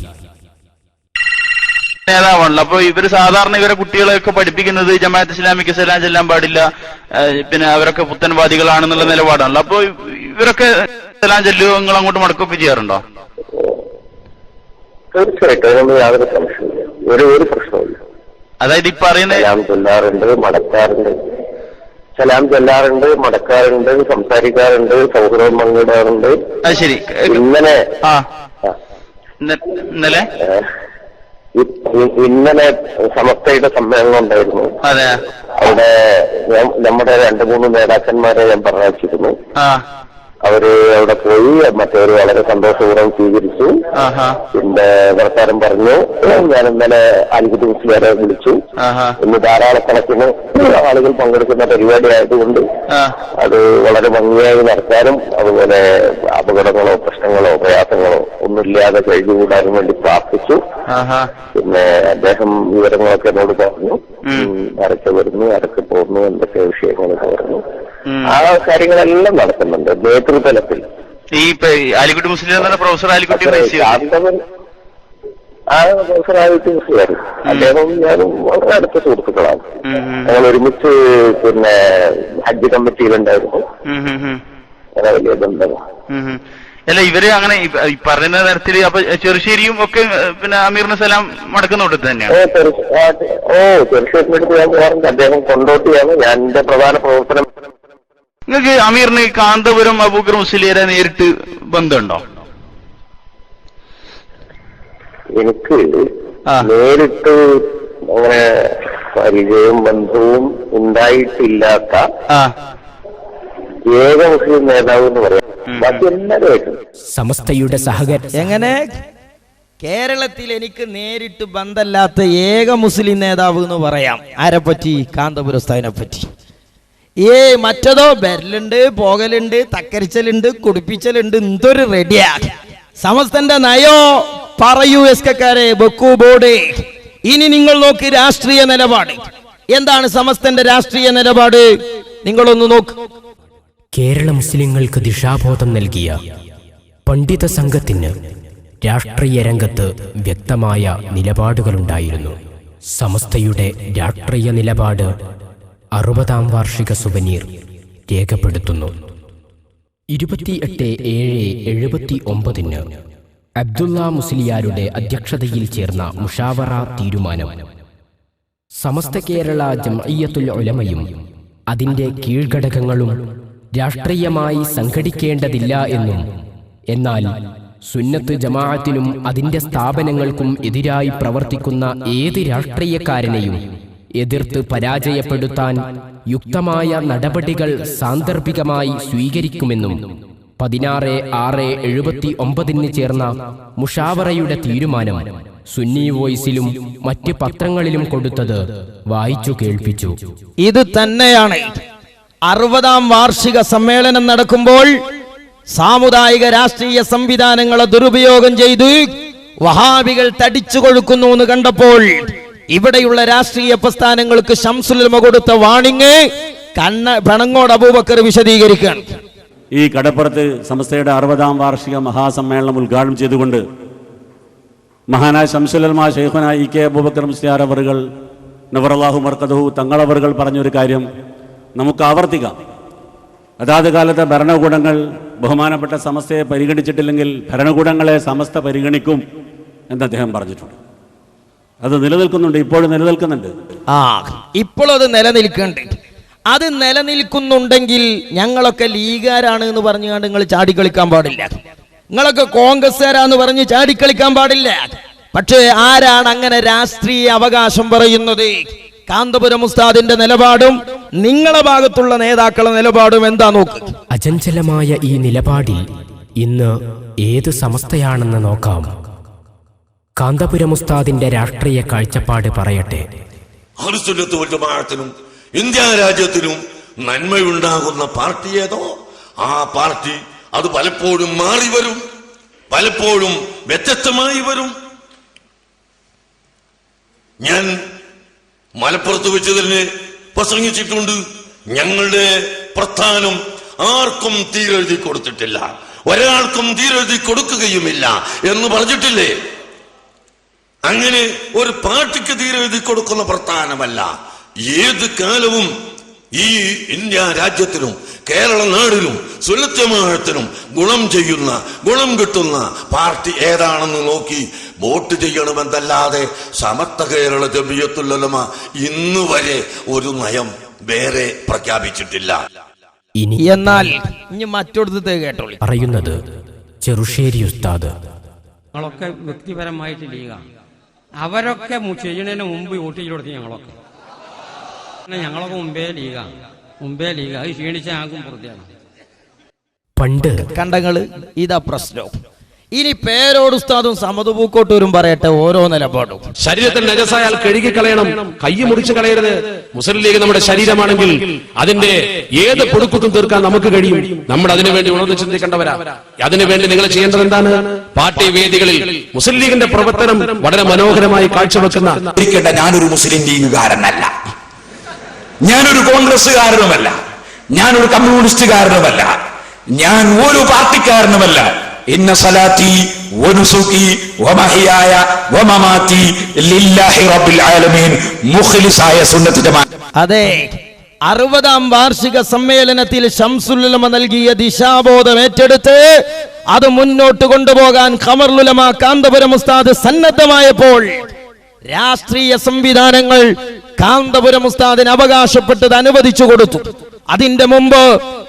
നേതാവാണല്ലോ. അപ്പൊ ഇവര് സാധാരണ ഇവരെ കുട്ടികളെയൊക്കെ പഠിപ്പിക്കുന്നത് ജമാഅത്ത് ഇസ്ലാമിക്ക് സലാം ചെല്ലാൻ പാടില്ല, പിന്നെ അവരൊക്കെ പുത്തൻവാദികളാണെന്നുള്ള നിലപാടാണല്ലോ. അപ്പൊ ഇവരൊക്കെ സലാം ചെല്ലുകയോ നിങ്ങൾ അങ്ങോട്ട് മടക്കുകയൊക്കെ ചെയ്യാറുണ്ടോ? തീർച്ചയായിട്ടും അതിനൊന്നും യാതൊരു സംശയമില്ല, ഒരു പ്രശ്നമില്ല. അതായത് ഇപ്പൊ അറിയുന്ന സലാം ചൊല്ലാറുണ്ട്, മടക്കാറുണ്ട്, സംസാരിക്കാറുണ്ട്, സൗഹൃദം പങ്കിടാറുണ്ട്. അത് ശരി. ഇന്നലെ സമസ്തയുടെ സമ്മേളനം ഉണ്ടായിരുന്നു. അതെ, അവിടെ നമ്മുടെ 2-3 നേതാക്കന്മാരെ ഞാൻ പറഞ്ഞിരുന്നു. അവര് അവിടെ പോയി മറ്റവര് വളരെ സന്തോഷപൂർവ്വം സ്വീകരിച്ചു. പിന്നെ വർത്താനം പറഞ്ഞു. ഞാൻ ഇന്നലെ അലിഖുദ് മുസ്ലിയാരെ വിളിച്ചു. ഇന്ന് ധാരാളക്കണക്കിന് ആളുകൾ പങ്കെടുക്കുന്ന പരിപാടി ആയതുകൊണ്ട് അത് വളരെ ഭംഗിയായി നടത്താനും അതുപോലെ അപകടങ്ങളോ പ്രശ്നങ്ങളോ പ്രയാസങ്ങളോ കുഴപ്പമൊന്നുമില്ലാതെ കഴിഞ്ഞുകൂടാനും വേണ്ടി പ്രാർത്ഥിച്ചു. പിന്നെ അദ്ദേഹം വിവരങ്ങളൊക്കെ എന്നോട് പറഞ്ഞു, ആരൊക്കെ വരുന്നു, ആരൊക്കെ പോകുന്നു, എന്തൊക്കെ വിഷയങ്ങളൊക്കെ പറഞ്ഞു. ആ കാര്യങ്ങളെല്ലാം നടക്കുന്നുണ്ട് നേതൃതലത്തിൽ. ഈ ആലിക്കുട്ടി മുസ്ലിം പ്രൊഫസർ ആലിക്കുട്ടി പ്രൊഫസർ ആലിക്കുട്ടി മുസ്ലിം അദ്ദേഹം ഞാനും വളരെ അടുത്ത സുഹൃത്തുക്കളാണ്. ഞങ്ങൾ ഒരുമിച്ച് പിന്നെ ഹജ്ജ് കമ്മിറ്റിയിലുണ്ടായിരുന്നു. അങ്ങനെ വലിയ ബന്ധമാണ്. അല്ല, ഇവര് അങ്ങനെ പറയുന്ന തരത്തില് അപ്പൊ ചെറുശ്ശേരിയും ഒക്കെ പിന്നെ അമീറിന് സലാം മടക്കുന്നുണ്ട് തന്നെയാണ്. ചെറുശ്ശേരിയുടെ അടുത്ത് ഞാൻ പോകാറുണ്ട്. അദ്ദേഹം കൊണ്ടോട്ടിയാണ്. ഞാൻ എന്റെ പ്രധാന പ്രവർത്തനം. നിങ്ങൾക്ക് അമീറിന് കാന്തപുരം അബൂബക്കർ മുസ്ലിയാരെ നേരിട്ട് ബന്ധമുണ്ടോ? എനിക്ക് നേരിട്ട് അങ്ങനെ പരിചയവും ബന്ധവും ഉണ്ടായിട്ടില്ലാത്ത ഏക മുസ്ലിം നേതാവ് എന്ന് പറയാം. ബാക്കി എല്ലാവരും സമസ്തയുടെ സഹകരണം എങ്ങനെ കേരളത്തിൽ എനിക്ക് നേരിട്ട് ബന്ധമില്ലാത്ത ഏക മുസ്ലിം നേതാവ് എന്ന് പറയാം. ആരെപ്പറ്റി? കാന്തപുരം ഉസ്താദിനെ പറ്റി. മറ്റതോ ബെരലുണ്ട്, പോകലുണ്ട്, തക്കരിച്ചലുണ്ട്, കുടിപ്പിച്ചലുണ്ട്, എന്തൊരു റെഡിയാ. സമസ്തന്റെ നയോ പറയൂ എസ്കക്കാരെ, ബക്കു ബോർഡ്. ഇനി നിങ്ങൾ നോക്ക് രാഷ്ട്രീയ നിലപാട് എന്താണ്. സമസ്തന്റെ രാഷ്ട്രീയ നിലപാട് നിങ്ങളൊന്ന് നോക്ക്. കേരള മുസ്ലിങ്ങൾക്ക് ദിശാബോധം നൽകിയ പണ്ഡിത സംഘത്തിന് രാഷ്ട്രീയ രംഗത്ത് വ്യക്തമായ നിലപാടുകളുണ്ടായിരുന്നു. സമസ്തയുടെ രാഷ്ട്രീയ നിലപാട് 60ാം വാർഷിക സുവനീർ രേഖപ്പെടുത്തുന്നു. 28/7/79 അബ്ദുള്ള മുസ്ലിയാരുടെ അധ്യക്ഷതയിൽ ചേർന്ന മുഷാവറ തീരുമാനം സമസ്ത കേരള ജംഇയ്യത്തുൽ ഉലമയും അതിന്റെ കീഴ്ഘടകങ്ങളും രാഷ്ട്രീയമായി സംഘടിക്കേണ്ടതില്ല എന്നും, എന്നാൽ സുന്നത്ത് ജമാഅത്തിനും അതിന്റെ സ്ഥാപനങ്ങൾക്കും എതിരായി പ്രവർത്തിക്കുന്ന ഏത് രാഷ്ട്രീയക്കാരനെയും എതിർത്ത് പരാജയപ്പെടുത്താൻ യുക്തമായ നടപടികൾ സാന്ദർഭികമായി സ്വീകരിക്കുമെന്നും 16/6/79 ചേർന്ന മുഷാവറയുടെ തീരുമാനം സുന്നി വോയിസിലും മറ്റ് പത്രങ്ങളിലും കൊടുത്തത് വായിച്ചു കേൾപ്പിച്ചു. ഇത് തന്നെയാണ് 60ാം വാർഷിക സമ്മേളനം നടക്കുമ്പോൾ സാമുദായിക രാഷ്ട്രീയ സംവിധാനങ്ങളെ ദുരുപയോഗം ചെയ്ത് വഹാബികൾ തടിച്ചു കൊഴുക്കുന്നു എന്ന് കണ്ടപ്പോൾ ഇവിടെയുള്ള രാഷ്ട്രീയ പ്രസ്ഥാനങ്ങൾക്ക് ശംസുലുലമ കൊടുത്ത വാണിംഗ് പണങ്ങോട് അബൂബക്കർ വിശദീകരിക്കാൻ. ഈ കടപ്പുറത്ത് സമസ്തയുടെ 60ാം വാർഷിക മഹാസമ്മേളനം ഉദ്ഘാടനം ചെയ്തുകൊണ്ട് മഹാനായ ശംസുലുലമ ശൈഖുന ഇ.കെ. അബൂബക്കർ മുസ്ലിയാർ അവറുകൾ നവറല്ലാഹു മർക്കദഹു തങ്ങളവറുകൾ പറഞ്ഞൊരു കാര്യം നമുക്ക് ആവർത്തിക്കാം. അതാത് കാലത്തെ ഭരണകൂടങ്ങൾ ബഹുമാനപ്പെട്ട സമസ്തയെ പരിഗണിച്ചിട്ടില്ലെങ്കിൽ ഭരണകൂടങ്ങളെ സമസ്ത പരിഗണിക്കും എന്ന് അദ്ദേഹം പറഞ്ഞിട്ടുണ്ട്. അത് നിലനിൽക്കുന്നുണ്ട്, ഇപ്പോഴും നിലനിൽക്കുന്നുണ്ട്. ഇപ്പോഴും അത് നിലനിൽക്കുന്നുണ്ട്. അത് നിലനിൽക്കുന്നുണ്ടെങ്കിൽ ഞങ്ങളൊക്കെ ലീഗുകാരാണ് എന്ന് പറഞ്ഞുകൊണ്ട് നിങ്ങൾ ചാടിക്കളിക്കാൻ പാടില്ല. നിങ്ങളൊക്കെ കോൺഗ്രസ്സുകാരാന്ന് പറഞ്ഞ് ചാടിക്കളിക്കാൻ പാടില്ല. പക്ഷേ ആരാണ് അങ്ങനെ രാഷ്ട്രീയ അവകാശം പറയുന്നത്? കാന്തപുരം ഉസ്താദിന്റെ നിലപാടും നിങ്ങളുടെ ഭാഗത്തുള്ള നേതാക്കളുടെ നിലപാടും എന്താ നോക്ക്. അചഞ്ചലമായ ഈ നിലപാടിൽ ഇന്ന് ഏത് സമസ്തയാണെന്ന് നോക്കാം. കാന്തപുരം ഉസ്താദിന്റെ രാഷ്ട്രീയ കാഴ്ചപ്പാട് പറയട്ടെ. അഹ്ലുസുന്നത്ത് വൽ ജമാഅത്തിനും ഇന്ത്യ രാജ്യത്തിനും നന്മയുണ്ടാകുന്ന പാർട്ടി ഏതോ ആ പാർട്ടി അത് പലപ്പോഴും മാറി വരും, പലപ്പോഴും വ്യത്യസ്തമായി വരും. ഞാൻ മലപ്പുറത്ത് വെച്ച് തന്നെ പ്രസംഗിച്ചിട്ടുണ്ട്. ഞങ്ങളുടെ പ്രസ്ഥാനം ആർക്കും തീരെഴുതി കൊടുത്തിട്ടില്ല, ഒരാൾക്കും തീരെഴുതി കൊടുക്കുകയുമില്ല എന്ന് പറഞ്ഞിട്ടില്ലേ? അങ്ങനെ ഒരു പാർട്ടിക്ക് തീരെഴുതി കൊടുക്കുന്ന പ്രസ്ഥാനമല്ല. ഏത് കാലവും ഈ ഇന്ത്യ രാജ്യത്തിനും കേരള നാടിനും സുന്നത്ത് ജമാഅത്തിനും ഗുണം കിട്ടുന്ന പാർട്ടി ഏതാണെന്ന് നോക്കി വോട്ട് ചെയ്യണമെന്നല്ലാതെ സമസ്ത കേരള ജംഇയ്യത്തുൽ ഉലമ ഇന്ന് വരെ ഒരു നയം വേറെ പ്രഖ്യാപിച്ചിട്ടില്ല. എന്നാൽ ഇനി മറ്റൊടുത്ത് കേട്ടോളി പറയുന്നത് ചെറുശ്ശേരി ഉസ്താദ്. ഞങ്ങളൊക്കെ വ്യക്തിപരമായിട്ട് ലീഗാണ്. അവരൊക്കെ ചെയ്യുന്നതിന് മുമ്പ് വോട്ട് ചെയ്ത് കൊടുത്ത് ഞങ്ങളൊക്കെ മുമ്പേ ലീഗാണ്. അത് ക്ഷീണിച്ച ആകും പുറത്താണ്. പണ്ട് കണ്ടങ്ങള് ഇതാ പ്രശ്നം. ഇനി പേരോട് ഉസ്താദും സമദ് പൂക്കോട്ടൂരും പറയട്ടെ ഓരോ നിലപാടും. ശരീരത്തിൽ നജസായാൽ കഴുകിക്കളയണം, കൈ മുറിച്ചു കളയരുത്. മുസ്ലിം ലീഗ് നമ്മുടെ ശരീരമാണെങ്കിൽ അതിന്റെ ഏത് പൊടുക്കുത്തും തീർക്കാൻ നമുക്ക് കഴിയും. നമ്മൾ അതിനുവേണ്ടി ഉണർന്ന് ചിന്തിക്കേണ്ടവരാ. അതിനുവേണ്ടി നിങ്ങൾ ചെയ്യേണ്ടത് എന്താണ്? പാർട്ടി വേദികളിൽ മുസ്ലിം ലീഗിന്റെ പ്രവർത്തനം വളരെ മനോഹരമായി കാഴ്ചവെക്കുന്ന ഞാനൊരു മുസ്ലിം ലീഗുകാരനല്ല, ഞാനൊരു കോൺഗ്രസ്സുകാരനുമല്ല, ഞാനൊരു കമ്മ്യൂണിസ്റ്റുകാരനുമല്ല, ഞാൻ ഒരു പാർട്ടിക്കാരനുമല്ല. ഇന്ന സലാത്തി വനുസുകി വമഹിയായ വമമാതി ലില്ലാഹി റബ്ബിൽ ആലമീൻ മുഖ്ലിസായ സുന്നത്ത് ജമാഅത്ത്. അതെ, 60ാം വാർഷിക സമ്മേളനത്തിൽ ശംസുൽ ഉലമ നൽകിയ ദിശാബോധം ഏറ്റെടുത്ത് അത് മുന്നോട്ട് കൊണ്ടുപോകാൻ ഖമറുൽ ഉലമ കാന്തപുരം ഉസ്താദ് സന്നദ്ധമായപ്പോൾ രാഷ്ട്രീയ സംവിധാനങ്ങൾ കാന്തപുരം ഉസ്താദിന് അവകാശപ്പെട്ടത് അനുവദിച്ചു കൊടുത്തു. അതിന്റെ മുമ്പ്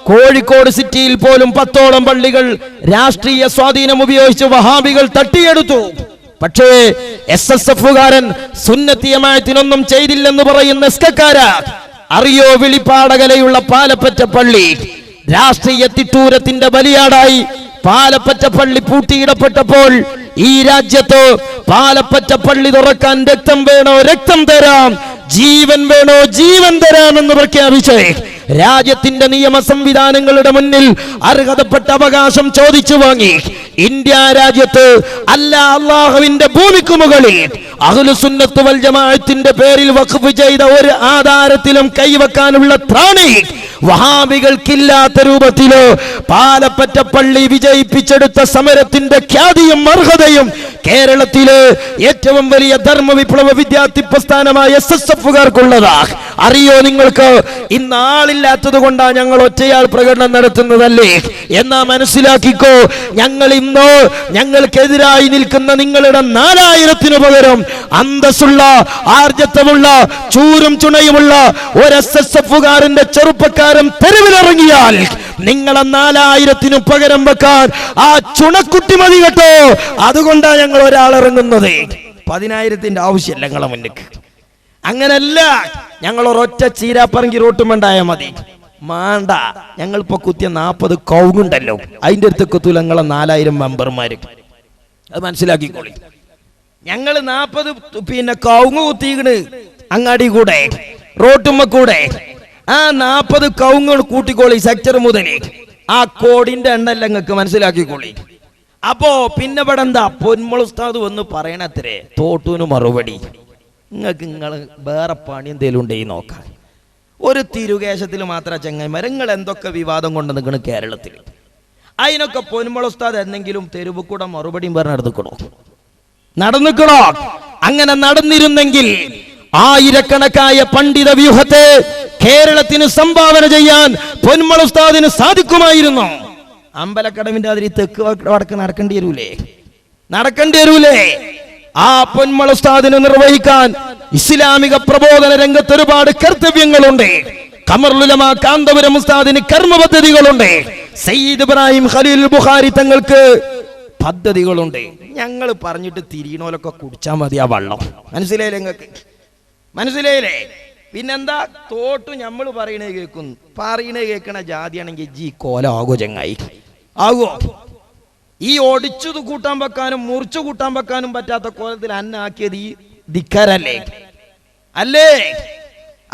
കോഴിക്കോട് സിറ്റിയിൽ പോലും 10ഓളം പള്ളികൾ രാഷ്ട്രീയ സ്വാധീനം ഉപയോഗിച്ച് വഹാബികൾ തട്ടിയെടുത്തു. പക്ഷേ SSF-കാരൻ സുന്നത്തി ജമാഅത്തിനൊന്നും ചെയ്തില്ലെന്ന് പറയുന്ന എസ്കക്കാരാ. അറിയോ വിളിപ്പാടകലയുള്ള പാലപ്പറ്റ പള്ളി രാഷ്ട്രീയ തിട്ടൂരത്തിന്റെ ബലിയാടായി പാലപ്പറ്റ പള്ളി പൂട്ടിയിടപ്പെട്ടപ്പോൾ ഈ രാജ്യത്ത് പാലപ്പറ്റ പള്ളി തുറക്കാൻ രക്തം വേണോ രക്തം തരാം, ജീവൻ വേണോ ജീവൻ തരാമെന്ന് പ്രഖ്യാപിച്ചേ രാജ്യത്തിന്റെ നിയമ സംവിധാനങ്ങളുടെ മുന്നിൽ അർഹതപ്പെട്ട അവകാശം ചോദിച്ചു വാങ്ങി ഇന്ത്യ രാജ്യത്ത് അല്ലാഹുവിന്റെ ഭൂമിക്ക് മുകളിൽ അഹ്ലുസുന്നത്ത് വൽ ജമാഅത്തിന്റെ പേരിൽ വഖഫ് ചെയ്ത ഒരു ആധാരത്തിലും കൈവെക്കാനുള്ള ത്രാണി വഹാബികൾക്കില്ലാത്ത രൂപത്തില് പാലപ്പറ്റ പള്ളി വിജയിപ്പിച്ചെടുത്ത സമരത്തിന്റെ ഖ്യാതിയും അർഹതയും കേരളത്തില് ഏറ്റവും വലിയ ധർമ്മ വിപ്ലവ വിദ്യാർത്ഥി പ്രസ്ഥാനമായ SSF-കാർക്കുള്ളതാ. അറിയോ നിങ്ങൾക്ക്? ഇന്ന് ആളില്ലാത്തത് കൊണ്ടാണ് ഞങ്ങൾ ഒറ്റയാൾ പ്രകടനം നടത്തുന്നതല്ലേ? എന്നാ മനസ്സിലാക്കിക്കോ, ഞങ്ങൾ ഇന്ന് ഞങ്ങൾക്കെതിരായി നിൽക്കുന്ന നിങ്ങളുടെ 4000-ന് പകരം അന്തസ്സുള്ള ആർജത്വമുള്ള ചൂരും ചുണയുമുള്ള ഒരു SSF-കാരന്റെ ചെറുപ്പക്കാരൻ തെരുവിലിറങ്ങിയാൽ നിങ്ങളെ 4000-ന് പകരം വെക്കാൻ ആ ചുണക്കുട്ടി മതി കേട്ടോ. അതുകൊണ്ടാണ് ഞങ്ങൾ ഒരാളിറങ്ങുന്നത്. 10,000-ന്റെ ആവശ്യമില്ല ഞങ്ങളെ മുന്നിക്ക്. അങ്ങനല്ല, ഞങ്ങൾ ഒരൊറ്റ ചീരാപ്പറങ്കി റോട്ടുമുണ്ടായ മതി. മാണ്ട, ഞങ്ങൾ ഇപ്പൊ കുത്തിയ 40 കൗങ്ങുണ്ടല്ലോ, അതിന്റെ അടുത്ത് കുത്തൂല ഞങ്ങളെ 4000 മെമ്പർമാര്. അത് മനസ്സിലാക്കിക്കോളി. ഞങ്ങൾ 40 കൗങ്ങ് കുത്തിക്കണ് അങ്ങാടി കൂടെ റോട്ടുമ്മ കൂടെ. ആ 40 കൗങ്ങ് കൂട്ടിക്കോളി സെക്ടർ മുതൽ. ആ കോടിന്റെ എണ്ണല്ല നിങ്ങൾക്ക് മനസ്സിലാക്കിക്കോളി. അപ്പോ പിന്നെ ഇവിടെ എന്താ പൊന്മൾ ഉസ്താദ് വന്ന് പറയണത്രേ തോട്ടൂന് മറുപടി. നിങ്ങൾക്ക് വേറെ പണി എന്തേലും ഉണ്ടെങ്കിൽ നോക്കാം. ഒരു തിരുകേശത്തിൽ മാത്രം ചങ്ങായിമാരെ നിങ്ങൾ എന്തൊക്കെ വിവാദം കൊണ്ട് നിൽക്കണ് കേരളത്തിൽ. അതിനൊക്കെ പൊന്മൾ ഉസ്താദ് എന്തെങ്കിലും തെരുവ് കൂടെ മറുപടിയും പറഞ്ഞ് നടന്നിക്കണോ? അങ്ങനെ നടന്നിരുന്നെങ്കിൽ ആയിരക്കണക്കായ പണ്ഡിത വ്യൂഹത്തെ കേരളത്തിന് സംഭാവന ചെയ്യാൻ പൊന്മൾ ഉസ്താദിന് സാധിക്കുമായിരുന്നു. അമ്പലക്കടവിന്റെ അതിരി തെക്ക് വടക്ക് നടക്കേണ്ടി വരൂലേ? ആ പൊന്മൾ ഉസ്താദിനെ നിർവഹിക്കാൻ ഇസ്ലാമിക പ്രബോധന രംഗത്ത് ഒരുപാട് കർത്തവ്യങ്ങളുണ്ട്. ഖമറുൽ ഉലമ കാന്തപുരം ഉസ്താദിന് കർമ്മ പദ്ധതികളുണ്ട്. സയ്യിദ് ഇബ്രാഹിം ഖലീൽ ബുഖാരി തങ്ങൾക്ക് പദ്ധതികളുണ്ട്. ഞങ്ങൾ പറഞ്ഞിട്ട് തിരിയണോലൊക്കെ കുടിച്ചാൽ മതി ആ വെള്ളം. മനസ്സിലായില്ലേ നിങ്ങൾക്ക്? മനസ്സിലായില്ലേ? പിന്നെന്താ തോട്ടു നമ്മൾ പറയണേ കേൾക്കണ ജാതിയാണെങ്കിൽ ജി കോല ആകോ ചങ്ങായി ആകോ? ഈ ഒടിച്ചത് കൂട്ടാൻ വെക്കാനും മുറിച്ചു കൂട്ടാൻ വെക്കാനും പറ്റാത്ത കോലത്തിൽ അന്നാക്കിയത് ഈ ധിക്കാരല്ലേ അല്ലേ?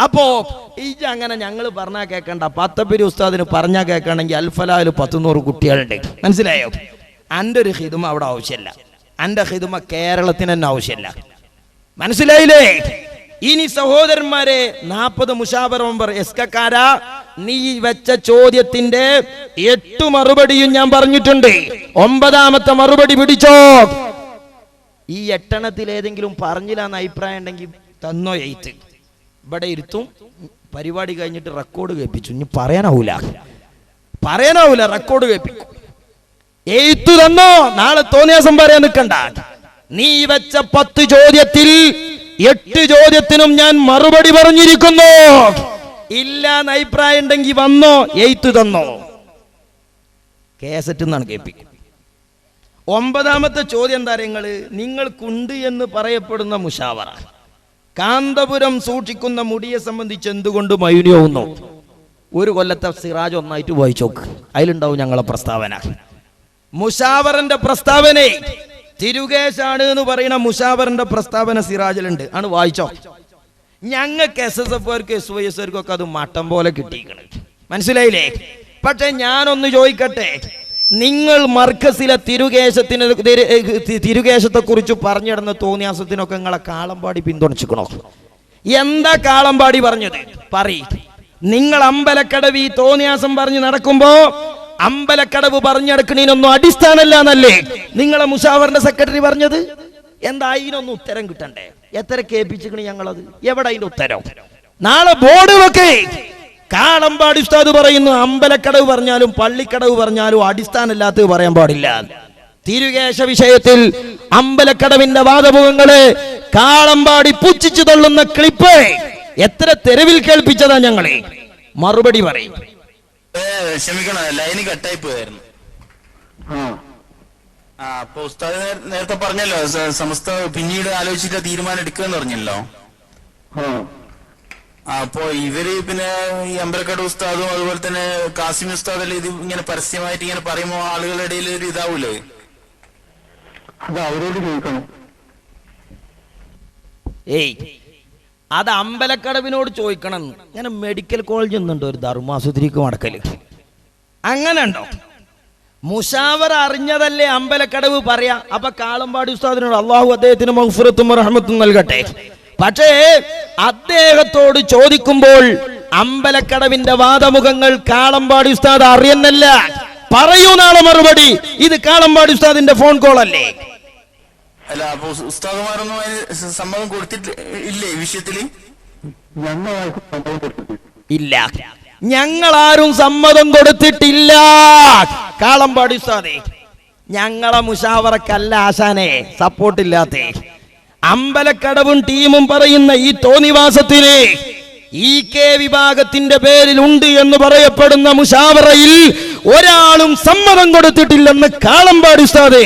അപ്പോ ഈ അങ്ങനെ ഞങ്ങൾ പറഞ്ഞാൽ കേൾക്കണ്ട. പത്തപ്പേര് ഉസ്താദിന് പറഞ്ഞാൽ കേൾക്കണമെങ്കിൽ അൽഫലാല് 100 കുട്ടികളുണ്ട്. മനസ്സിലായോ? എൻ്റെ ഒരു ഹിദുമ അവിടെ ആവശ്യമില്ല. എൻ്റെ ഹിദുമ കേരളത്തിന് തന്നെ ആവശ്യമില്ല. മനസ്സിലായില്ലേ? ഇനി സഹോദരന്മാരെ, 40 മുഷാവറ മെമ്പർ എസ്കക്കാരാ, നീ വെച്ച ചോദ്യത്തിന്റെ 8 മറുപടിയും ഞാൻ പറഞ്ഞിട്ടുണ്ട്. 9ാമത്തെ മറുപടി പിടിച്ചോ. ഈ 8 ഏതെങ്കിലും പറഞ്ഞില്ലാന്ന് അഭിപ്രായം ഉണ്ടെങ്കിൽ തന്നോ 8 ഇവിടെ ഇരുത്തും. പരിപാടി കഴിഞ്ഞിട്ട് റെക്കോർഡ് കേൾപ്പിച്ചു. ഇനി പറയാനാവൂല, റെക്കോർഡ് കേൾപ്പിക്കും. 8 തന്നോ, നാളെ തോന്നിയാസം പറയാൻ നിൽക്കണ്ട. നീ വെച്ച 10 ചോദ്യത്തിൽ 8 ചോദ്യത്തിനും ഞാൻ മറുപടി പറഞ്ഞിരിക്കുന്നു. ഇല്ല എന്ന് അഭിപ്രായം ഉണ്ടെങ്കിൽ വന്നോ, 8 തന്നോ, കേസറ്റ് എന്നാണ് കേൾപ്പിക്കും. 9ാമത്തെ ചോദ്യം എന്താ? നിങ്ങൾക്കുണ്ട് എന്ന് പറയപ്പെടുന്ന മുഷാവറ കാന്തപുരം സൂക്ഷിക്കുന്ന മുടിയെ സംബന്ധിച്ച് എന്തുകൊണ്ട് മൗനിയാവുന്നു? ഒരു കൊല്ലത്തെ സിറാജ് ഒന്നായിട്ട് വായിച്ചോക്ക്, അതിലുണ്ടാവും ഞങ്ങളെ പ്രസ്താവന. മുഷാവറിന്റെ പ്രസ്താവന തിരുകേശാണ് എന്ന് പറയുന്ന മുഷാവറിന്റെ പ്രസ്താവന സിറാജിലുണ്ട്. ആണ് വായിച്ചോ. ഞങ്ങൾക്ക് SSF-കാർക്ക് SYS-കാർക്കൊക്കെ അത് മട്ടം പോലെ കിട്ടിയിരിക്കണം. മനസ്സിലായില്ലേ? പക്ഷെ ഞാനൊന്ന് ചോദിക്കട്ടെ, നിങ്ങൾ മർക്കസിലെ തിരുകേശത്തെ കുറിച്ച് പറഞ്ഞിടുന്ന തോന്നിയാസത്തിനൊക്കെ നിങ്ങളെ കാളമ്പാടി പിന്തുണച്ചിക്കണോ? എന്താ കാളമ്പാടി പറഞ്ഞത്? നിങ്ങൾ അമ്പലക്കടവ് ഈ തോന്നിയാസം പറഞ്ഞ് നടക്കുമ്പോ അമ്പലക്കടവ് പറഞ്ഞെടുക്കണീനൊന്നും അടിസ്ഥാനമല്ല എന്നല്ലേ നിങ്ങളെ മുഷാവറിന്റെ സെക്രട്ടറി പറഞ്ഞത്? എന്താ അതിനൊന്നും ഉത്തരം കിട്ടണ്ടേ? എത്ര കേൾപ്പിച്ചിക്കണി ഞങ്ങളത്? എവിടെ അതിന്റെ ഉത്തരം? നാളെ ബോർഡ് വെക്കേ. കാളമ്പാടി ഉസ്താദ് പറയുന്നു അമ്പലക്കടവ് പറഞ്ഞാലും പള്ളിക്കടവ് പറഞ്ഞാലും അടിസ്ഥാനമില്ലാത്തത് പറയാൻ പാടില്ല. തിരുകേശ വിഷയത്തിൽ അമ്പലക്കടവിന്റെ വാദമുഖങ്ങള് കാളമ്പാടി പുച്ഛിച്ചു തള്ളുന്ന ക്ലിപ്പ് എത്ര തെരുവിൽ കേൾപ്പിച്ചതാ ഞങ്ങളെ. മറുപടി പറയും. ക്ഷമിക്കണം, ലൈന് കട്ടായി പോയായിരുന്നു. അപ്പൊ ഉസ്താദ് നേരത്തെ പറഞ്ഞല്ലോ സമസ്ത പിന്നീട് ആലോചിച്ചിട്ട് തീരുമാനം എടുക്കുമെന്ന് പറഞ്ഞല്ലോ. അപ്പൊ ഇവര് പിന്നെ ഈ അമ്പലക്കട ഉസ്താദും അതുപോലെ തന്നെ കാസിം ഉസ്താദല്ലേ ഇത് ഇങ്ങനെ പരസ്യമായിട്ട് ഇങ്ങനെ പറയുമ്പോ ആളുകളുടെ ഇടയിൽ ഒരു ഇതാവൂലേ? അത് അവരോട് ചോദിക്കണം. അത് അമ്പലക്കടവിനോട് ചോദിക്കണം. ഇങ്ങനെ മെഡിക്കൽ കോളേജ് ഒന്നുണ്ടോ ഒരു ധർമാസുദ്രിക്ക് മടക്കല്? അങ്ങനെ ഉണ്ടോ? മുഷാവർ അറിഞ്ഞതല്ലേ അമ്പലക്കടവ് പറയാ. അപ്പൊ കാളമ്പാടി ഉസ്താദിനോട് അള്ളാഹു അദ്ദേഹത്തിന് മഗ്ഫിറത്തും റഹ്മത്തും നൽകട്ടെ. പക്ഷേ അദ്ദേഹത്തോട് ചോദിക്കുമ്പോൾ അമ്പലക്കടവിന്റെ വാദമുഖങ്ങൾ കാളമ്പാടി ഉസ്താദ് അറിയുന്നല്ല. പറയൂ നാളെ മറുപടി. ഇത് കാളമ്പാടി ഉസ്താദിന്റെ ഫോൺ കോൾ അല്ലേ? അല്ല, അപ്പൊ ഉസ്താദുമാരൊന്നും അതിന് സമ്മതം കൊടുത്തിട്ട് ഇല്ലേ ഈ വിഷയത്തില്? ഇല്ല, ഞങ്ങളാരും സമ്മതം കൊടുത്തിട്ടില്ല. കാളമ്പാടി ഉസ്താദേ, ഞങ്ങളെ മുഷാവറക്കല്ല ആശാനെ സപ്പോർട്ടില്ലാത്തേ. അമ്പലക്കടവും ടീമും പറയുന്ന ഈ തോന്നിവാസത്തിന് EK വിഭാഗത്തിന്റെ പേരിൽ ഉണ്ട് എന്ന് പറയപ്പെടുന്ന മുഷാവറയിൽ ഒരാളും സമ്മതം കൊടുത്തിട്ടില്ലെന്ന് കാളമ്പാടി ഉസ്താദേ.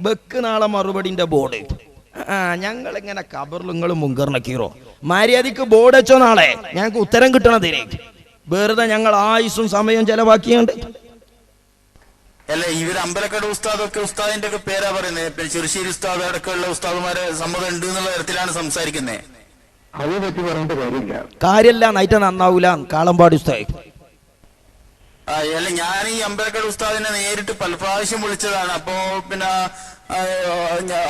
ബക്ക് നാളെ മറുപടിന്റെ ബോർഡ്. ഞങ്ങൾ എങ്ങനെ കബറിലും മുങ്കറിനക്കീറോ മര്യാദക്ക് ബോർഡ് വെച്ചോ. നാളെ ഞങ്ങൾക്ക് ഉത്തരം കിട്ടണതിനെ വെറുതെ ഞങ്ങൾ ആയുസ്സും സമയം ചെലവാക്കിയുണ്ട്. അല്ല, ഇവര് അമ്പലക്കട ഉസ്താദൊക്കെ ഉസ്താദിന്റെ ഒക്കെ പേരാ പറയുന്നത്. ചെറുശ്ശേരി ഉസ്താദ് അടക്കമുള്ള ഉസ്താദുമാരെ സമ്മതം ഉണ്ട് എന്നുള്ള തരത്തിലാണ് സംസാരിക്കുന്നത്. അതേ പറ്റി പറഞ്ഞിട്ട് കാര്യമില്ല. നൈറ്റ് നന്നാവൂല കാളമ്പാടി ഉസ്താദ്. അല്ല, ഞാൻ ഈ അമ്പലക്കട ഉസ്താദിനെ നേരിട്ട് പല പ്രാവശ്യം വിളിച്ചതാണ്. അപ്പോ പിന്നെ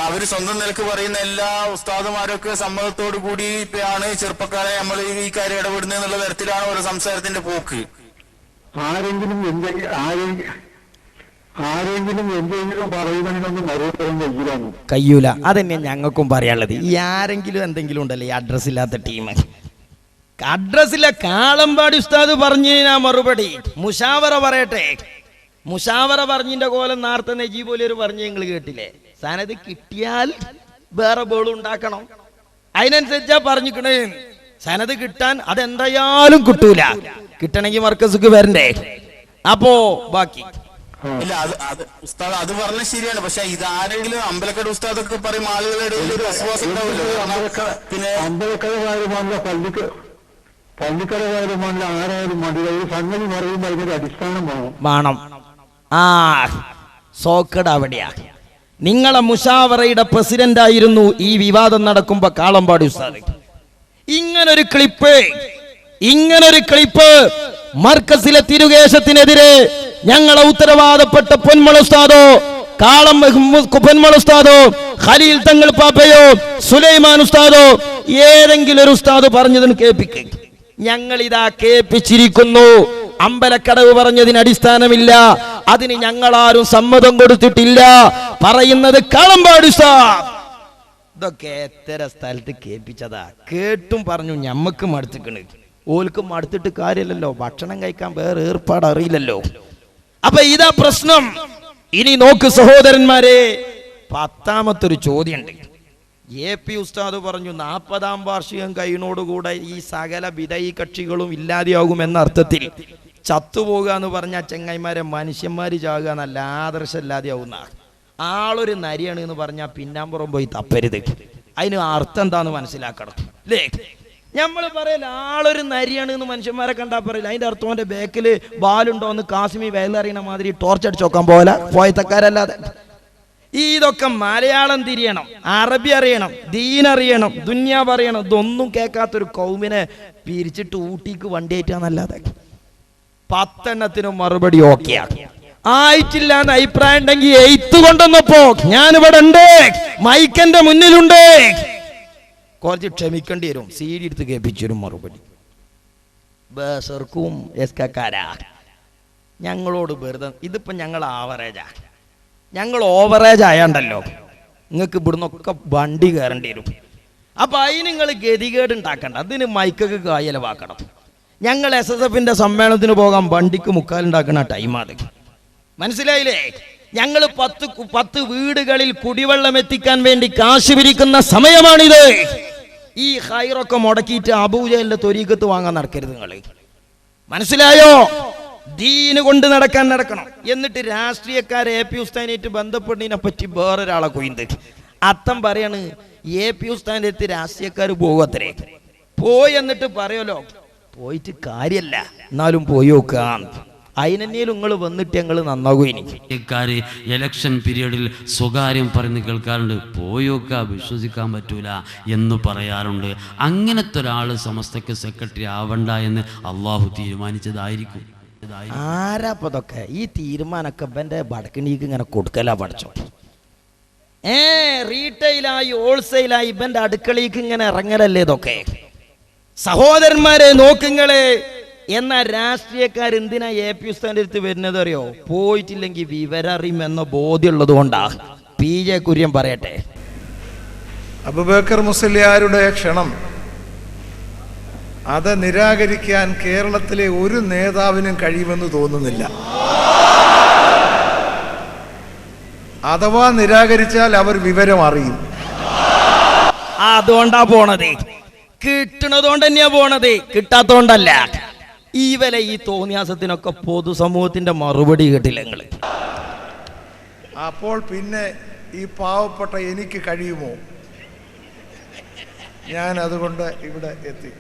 അവര് സ്വന്തം നിലക്ക് പറയുന്ന എല്ലാ ഉസ്താദുമാരൊക്കെ സമ്മതത്തോടു കൂടിയാണ് ചെറുപ്പക്കാരെ നമ്മൾ ഈ കാര്യം ഇടപെടുന്നത് എന്നുള്ള തരത്തിലാണ് ഓരോ സംസാരത്തിന്റെ പോക്ക്. ആരെങ്കിലും എന്തെങ്കിലും പറയുന്നതിനൊന്നും മറുപടി കഴിയില്ലാന്ന് കഴിയൂല. അതന്നെ ഞങ്ങൾക്കും പറയാനുള്ളത്. ഈ ആരെങ്കിലും എന്തെങ്കിലും ഉണ്ടല്ലോ ഈ അഡ്രസ് ഇല്ലാത്ത ടീം. അഡ്രസ്സില്ല. കാളമ്പാടി ഉസ്താദ് പറഞ്ഞാ മറുപടി. മുഷാവറ പറയട്ടെ. മുഷാവറ പറഞ്ഞിന്റെ കോലം നേരത്തെ നജീബോലിയൊരു പറഞ്ഞ് നിങ്ങൾ കേട്ടില്ലേ? സനത് കിട്ടിയാൽ വേറെ ബോൾ ഉണ്ടാക്കണം. അതിനനുസരിച്ചാ പറഞ്ഞിക്കണേ. സനത് കിട്ടാൻ അതെന്തായാലും കിട്ടൂല. കിട്ടണമെങ്കിൽ മർക്കസ്ക്ക് വരണ്ടേ. അപ്പോ ബാക്കി ഇല്ല, ഉസ്താദ് അത് പറഞ്ഞ ശരിയാണ്. പക്ഷെ ഇതാരെങ്കിലും അമ്പലക്കട ഉസ്താദൊക്കെ പറയും ആളുകളുടെ ഇടയിൽ ഒരു വിശ്വാസം ഉണ്ടാവില്ല. പിന്നെ അമ്പലക്കടകാരുമാണല്ലോ പള്ളിക്കടകാരുമാണല്ലോ ആരായാലും മതി. ഒരു സംഗതി പറയുമ്പോൾ അതിനൊരു അടിസ്ഥാനം വേണം. സോക്കട അവിടെയാ. നിങ്ങളെ മുഷാവറയുടെ പ്രസിഡന്റ് ആയിരുന്നു ഈ വിവാദം നടക്കുമ്പോ കാളമ്പാടി ഉസ്താദ്. ഇങ്ങനൊരു ക്ലിപ്പ് മർക്കസിലെ തിരുകേശത്തിനെതിരെ ഞങ്ങളെ ഉത്തരവാദപ്പെട്ട പൊന്മള ഉസ്താദോ പൊന്മള ഉസ്താദോ ഖലീൽ തങ്ങൾ പാപ്പയോ സുലൈമാൻ ഉസ്താദോ ഏതെങ്കിലും ഒരു ഉസ്താദ് പറഞ്ഞതിന് കേൾപ്പിക്കും. ഞങ്ങൾ ഇതാ കേൾപ്പിച്ചിരിക്കുന്നു. അമ്പലക്കടവ് പറഞ്ഞതിന് അടിസ്ഥാനമില്ല. അതിന് ഞങ്ങളാരും സമ്മതം കൊടുത്തിട്ടില്ല. പറയുന്നത് കാളമ്പാടി ഉസ്താദ്. ഇതൊക്കെ എത്ര സ്ഥലത്ത് കേൾപ്പിച്ചതാ. കേട്ടും പറഞ്ഞു ഞമ്മക്ക് മടുത്തിക്കണ്. ഓൽക്ക് മടുത്തിട്ട് കാര്യമില്ലല്ലോ. ഭക്ഷണം കഴിക്കാൻ വേറെ ഏർപ്പാട് അറിയില്ലല്ലോ. അപ്പൊ ഇതാ പ്രശ്നം. ഇനി നോക്ക് സഹോദരന്മാരെ, 10ാമത്തൊരു ചോദ്യമുണ്ട്. AP ഉസ്താദ് പറഞ്ഞു 40ാം വാർഷികം കഴിയുന്നോടുകൂടെ ഈ സകല വിധയി കക്ഷികളും ഇല്ലാതെയാകും എന്ന അർത്ഥത്തിൽ ചത്തുപോകുക എന്ന് പറഞ്ഞ ചെങ്ങൈമാരെ മനുഷ്യന്മാര് ചാകുക എന്നല്ല, ആദർശം ഇല്ലാതെയാവുന്ന ആളൊരു നരിയാണ് എന്ന് പറഞ്ഞാൽ പിന്നാമ്പുറം പോയി തപ്പരുത്. അതിന് അർത്ഥം എന്താന്ന് മനസ്സിലാക്കണം അല്ലേ? നമ്മൾ പറയില്ല ആളൊരു നരിയാണ് എന്ന് മനുഷ്യന്മാരെ കണ്ടാൽ പറയില്ല. അതിന്റെ അർത്ഥം അവന്റെ ബാക്കിൽ ബാലുണ്ടോ എന്ന് കാശ്മീർ വയലറിയണ മാതിരി ടോർച്ച് അടിച്ച് നോക്കാൻ പോലെ പോയത്തക്കാരല്ലാതെ. ഇതൊക്കെ മലയാളം തിരിയണം, അറബി അറിയണം, ദീൻ അറിയണം, ദുന്യാവ് അറിയണം. ഇതൊന്നും കേൾക്കാത്തൊരു കൗമിനെ പിരിച്ചിട്ട് ഊട്ടിക്ക് വണ്ടിയേറ്റാന്നല്ലാതെ 10 എണ്ണത്തിനും മറുപടി ഓക്കെയാണ്. ആയിട്ടില്ല എന്ന് അഭിപ്രായം ഉണ്ടെങ്കിൽ 8 കൊണ്ടുവന്നപ്പോ ഞാനിവിടെ ഉണ്ട്, മൈക്കന്റെ മുന്നിലുണ്ട്, കുറച്ച് ക്ഷമിക്കേണ്ടി വരും. CD എടുത്ത് കേൾപ്പിച്ചു തരും മറുപടി. ബേസർക്കും എസ്കാരാ ഞങ്ങളോട് വെറുതെ. ഇതിപ്പോ ഞങ്ങൾ ആവറേജാ. ഞങ്ങൾ ഓവറേജ് ആയാണ്ടല്ലോ നിങ്ങൾക്ക് ഇവിടുന്നൊക്കെ വണ്ടി കയറേണ്ടി വരും. അപ്പൊ അതിന് നിങ്ങൾ ഗതികേട് ഉണ്ടാക്കണ്ട. അതിന് മൈക്കൊക്കെ കായലവാക്കണം. ഞങ്ങൾ SSFന്റെ സമ്മേളനത്തിന് പോകാൻ വണ്ടിക്ക് മുക്കാലുണ്ടാക്കുന്ന ടൈമാണ്. മനസ്സിലായില്ലേ? ഞങ്ങൾ 10 വീടുകളിൽ കുടിവെള്ളം എത്തിക്കാൻ വേണ്ടി കാശ് പിരിക്കുന്ന സമയമാണിത്. ഈ ഹൈറൊക്കെ മുടക്കിയിട്ട് അബൂജഹലിന്റെ തൊരീക്കത്ത് വാങ്ങാൻ നടക്കരുത് നിങ്ങൾ. മനസ്സിലായോ? ദീന് കൊണ്ട് നടക്കണം. എന്നിട്ട് രാഷ്ട്രീയക്കാരെ AP ഉസ്താനായിട്ട് ബന്ധപ്പെട്ടതിനെ പറ്റി വേറൊരാളെ കൊയ്ത് അത്തം പറയാണ് AP ഉസ്താൻ്റെ അടുത്ത് രാഷ്ട്രീയക്കാർ പോകത്രേ. പോയി എന്നിട്ട് പറയല്ലോ പോയിട്ട് കാര്യല്ല, എന്നാലും പോയി നോക്കാം. അതിനെന്നേലും നിങ്ങൾ വന്നിട്ട് ഞങ്ങൾ നന്നാകും. എനിക്ക് ഇലക്ഷൻ പീരീഡിൽ സ്വകാര്യം പറയുന്ന കേൾക്കാറുണ്ട്, പോയൊക്കെ വിശ്വസിക്കാൻ പറ്റൂല എന്ന് പറയാറുണ്ട്. അങ്ങനത്തെ ഒരാൾ സമസ്തക്ക് സെക്രട്ടറി ആവണ്ട എന്ന് അള്ളാഹു തീരുമാനിച്ചതായിരിക്കും. ആരാപ്പതൊക്കെ ഈ തീരുമാനമൊക്കെ ഇവന്റെ വടക്കണീക്ക് ഇങ്ങനെ കൊടുക്കലാ പഠിച്ചോ. റീറ്റെയിലായി ഹോൾസെയിലായി ഇവന്റെ അടുക്കളയ്ക്ക് ഇങ്ങനെ ഇറങ്ങലല്ലേ ഇതൊക്കെ. സഹോദരന്മാരെ നോക്കുങ്ങളെ. എന്നാ രാഷ്ട്രീയക്കാരെന്തിനാ AP ഉസ്താന്റെ അടുത്ത് വരുന്നത് അറിയോ? പോയിട്ടില്ലെങ്കിൽ വിവരറിയുമെന്ന ബോധ്യമുള്ളത് കൊണ്ടാ. PJ കുര്യൻ പറയട്ടെ. അബൂബക്കർ മുസ്ലിയാരുടെ ക്ഷണം അത് നിരാകരിക്കാൻ കേരളത്തിലെ ഒരു നേതാവിനും കഴിയുമെന്ന് തോന്നുന്നില്ല. അഥവാ നിരാകരിച്ചാൽ അവർ വിവരം അറിയും. അതുകൊണ്ടാ പോണത്. കിട്ടണതുകൊണ്ട് തന്നെയാ പോണത്, കിട്ടാത്തോണ്ടല്ല. ഈവലെ ഈ തോന്നിയാസത്തിനൊക്കെ പൊതുസമൂഹത്തിന്റെ മറുപടി കേട്ടില്ല നിങ്ങള്. അപ്പോൾ പിന്നെ ഈ പാവപ്പെട്ട എനിക്ക് കഴിയുമോ? ഞാൻ അതുകൊണ്ട് ഇവിടെ എത്തി.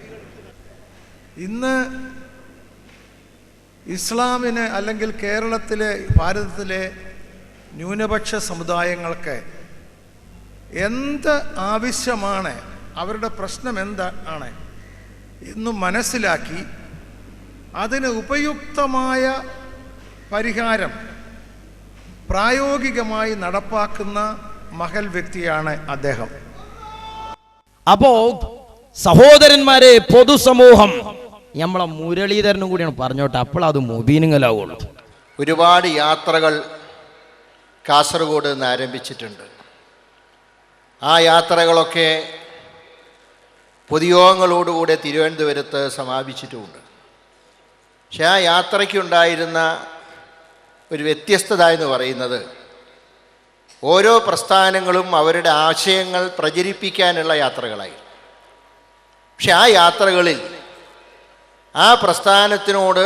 ഇന്ന് ഇസ്ലാമിന് അല്ലെങ്കിൽ കേരളത്തിലെ ഭാരതത്തിലെ ന്യൂനപക്ഷ സമുദായങ്ങൾക്ക് എന്ത് ആവശ്യമാണ്, അവരുടെ പ്രശ്നം എന്താണ് എന്ന് മനസ്സിലാക്കി അതിന് ഉപയുക്തമായ പരിഹാരം പ്രായോഗികമായി നടപ്പാക്കുന്ന മഹൽ വ്യക്തിയാണ് അദ്ദേഹം. അപ്പോ സഹോദരന്മാരെ, പൊതുസമൂഹം നമ്മളെ മുരളീധരനും കൂടിയാണ് പറഞ്ഞോട്ടെ, അപ്പോൾ അത് മുബീനുങ്ങലാവുള്ളൂ. ഒരുപാട് യാത്രകൾ കാസർഗോഡ് നിന്ന് ആരംഭിച്ചിട്ടുണ്ട്. ആ യാത്രകളൊക്കെ പൊതുയോഗങ്ങളോടുകൂടെ തിരുവനന്തപുരത്ത് സമാപിച്ചിട്ടുമുണ്ട്. പക്ഷെ ആ യാത്രയ്ക്കുണ്ടായിരുന്ന ഒരു വ്യത്യസ്തത എന്ന് പറയുന്നത് ഓരോ പ്രസ്ഥാനങ്ങളും അവരുടെ ആശയങ്ങൾ പ്രചരിപ്പിക്കാനുള്ള യാത്രകളായി. പക്ഷെ ആ യാത്രകളിൽ ആ പ്രസ്ഥാനത്തിനോട്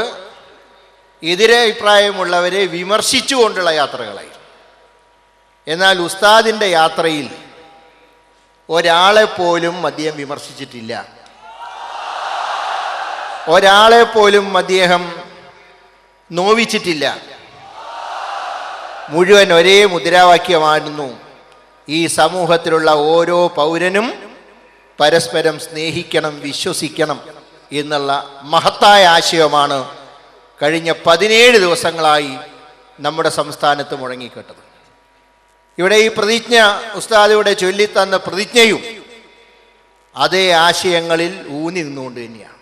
എതിരഭിപ്രായമുള്ളവരെ വിമർശിച്ചുകൊണ്ടുള്ള യാത്രകളായി. എന്നാൽ ഉസ്താദിൻ്റെ യാത്രയിൽ ഒരാളെപ്പോലും അദ്ദേഹം വിമർശിച്ചിട്ടില്ല. ഒരാളെപ്പോലും അദ്ദേഹം നോവിച്ചിട്ടില്ല. മുഴുവൻ ഒരേ മുദ്രാവാക്യമായിരുന്നു, ഈ സമൂഹത്തിലുള്ള ഓരോ പൗരനും പരസ്പരം സ്നേഹിക്കണം, വിശ്വസിക്കണം എന്നുള്ള മഹത്തായ ആശയമാണ് കഴിഞ്ഞ 17 ദിവസങ്ങളായി നമ്മുടെ സംസ്ഥാനത്ത് മുഴങ്ങിക്കേട്ടത്. ഇവിടെ ഈ പ്രതിജ്ഞ ഉസ്താദ് ഇവിടെ ചൊല്ലിത്തന്ന പ്രതിജ്ഞയും അതേ ആശയങ്ങളിൽ ഊന്നി നിന്നുകൊണ്ട് തന്നെയാണ്.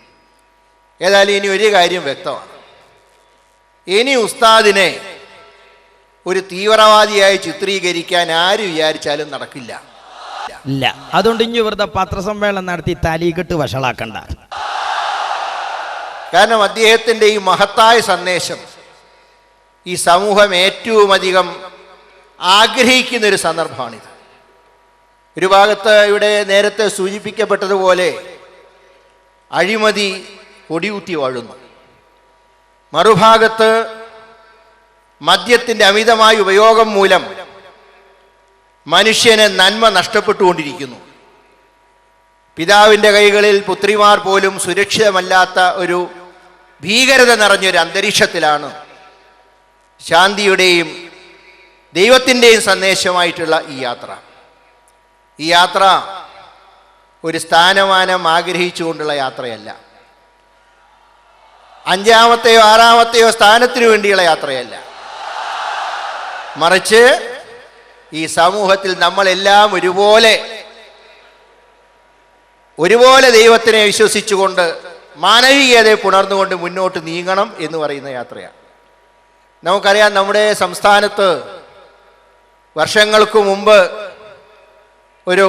ഏതായാലും ഇനി ഒരു കാര്യം വ്യക്തമാണ്, ഇനി ഉസ്താദിനെ ഒരു തീവ്രവാദിയായി ചിത്രീകരിക്കാൻ ആര് വിചാരിച്ചാലും നടക്കില്ല. ഇല്ല, അതുകൊണ്ട് ഇനി വെറുതെ പത്രസമ്മേളനം നടത്തി തലീകെട്ട് വഷളാക്കണ്ട. കാരണം അദ്ദേഹത്തിൻ്റെ ഈ മഹത്തായ സന്ദേശം ഈ സമൂഹം ഏറ്റവും അധികം ആഗ്രഹിക്കുന്നൊരു സന്ദർഭമാണിത്. ഒരു ഭാഗത്ത് ഇവിടെ നേരത്തെ സൂചിപ്പിക്കപ്പെട്ടതുപോലെ അഴിമതി കൊടിയൂത്തി വാഴുന്നു, മറുഭാഗത്ത് മദ്യത്തിൻ്റെ അമിതമായ ഉപയോഗം മൂലം മനുഷ്യന് നന്മ നഷ്ടപ്പെട്ടുകൊണ്ടിരിക്കുന്നു. പിതാവിൻ്റെ കൈകളിൽ പുത്രിമാർ പോലും സുരക്ഷിതമല്ലാത്ത ഒരു ഭീകരത നിറഞ്ഞൊരു അന്തരീക്ഷത്തിലാണ് ശാന്തിയുടെയും ദൈവത്തിൻ്റെയും സന്ദേശമായിട്ടുള്ള ഈ യാത്ര ഒരു സ്ഥാനമാനം ആഗ്രഹിച്ചുകൊണ്ടുള്ള യാത്രയല്ല, 5-ാമത്തെയോ 6-ാമത്തെയോ സ്ഥാനത്തിനു വേണ്ടിയുള്ള യാത്രയല്ല, മറിച്ച് ഈ സമൂഹത്തിൽ നമ്മളെല്ലാം ഒരുപോലെ ദൈവത്തിനെ വിശ്വസിച്ചുകൊണ്ട് മാനവികതയെ പുണർന്നുകൊണ്ട് മുന്നോട്ട് നീങ്ങണം എന്ന് പറയുന്ന യാത്രയാണ്. നമുക്കറിയാം, നമ്മുടെ സംസ്ഥാനത്ത് വർഷങ്ങൾക്ക് മുമ്പ് ഒരു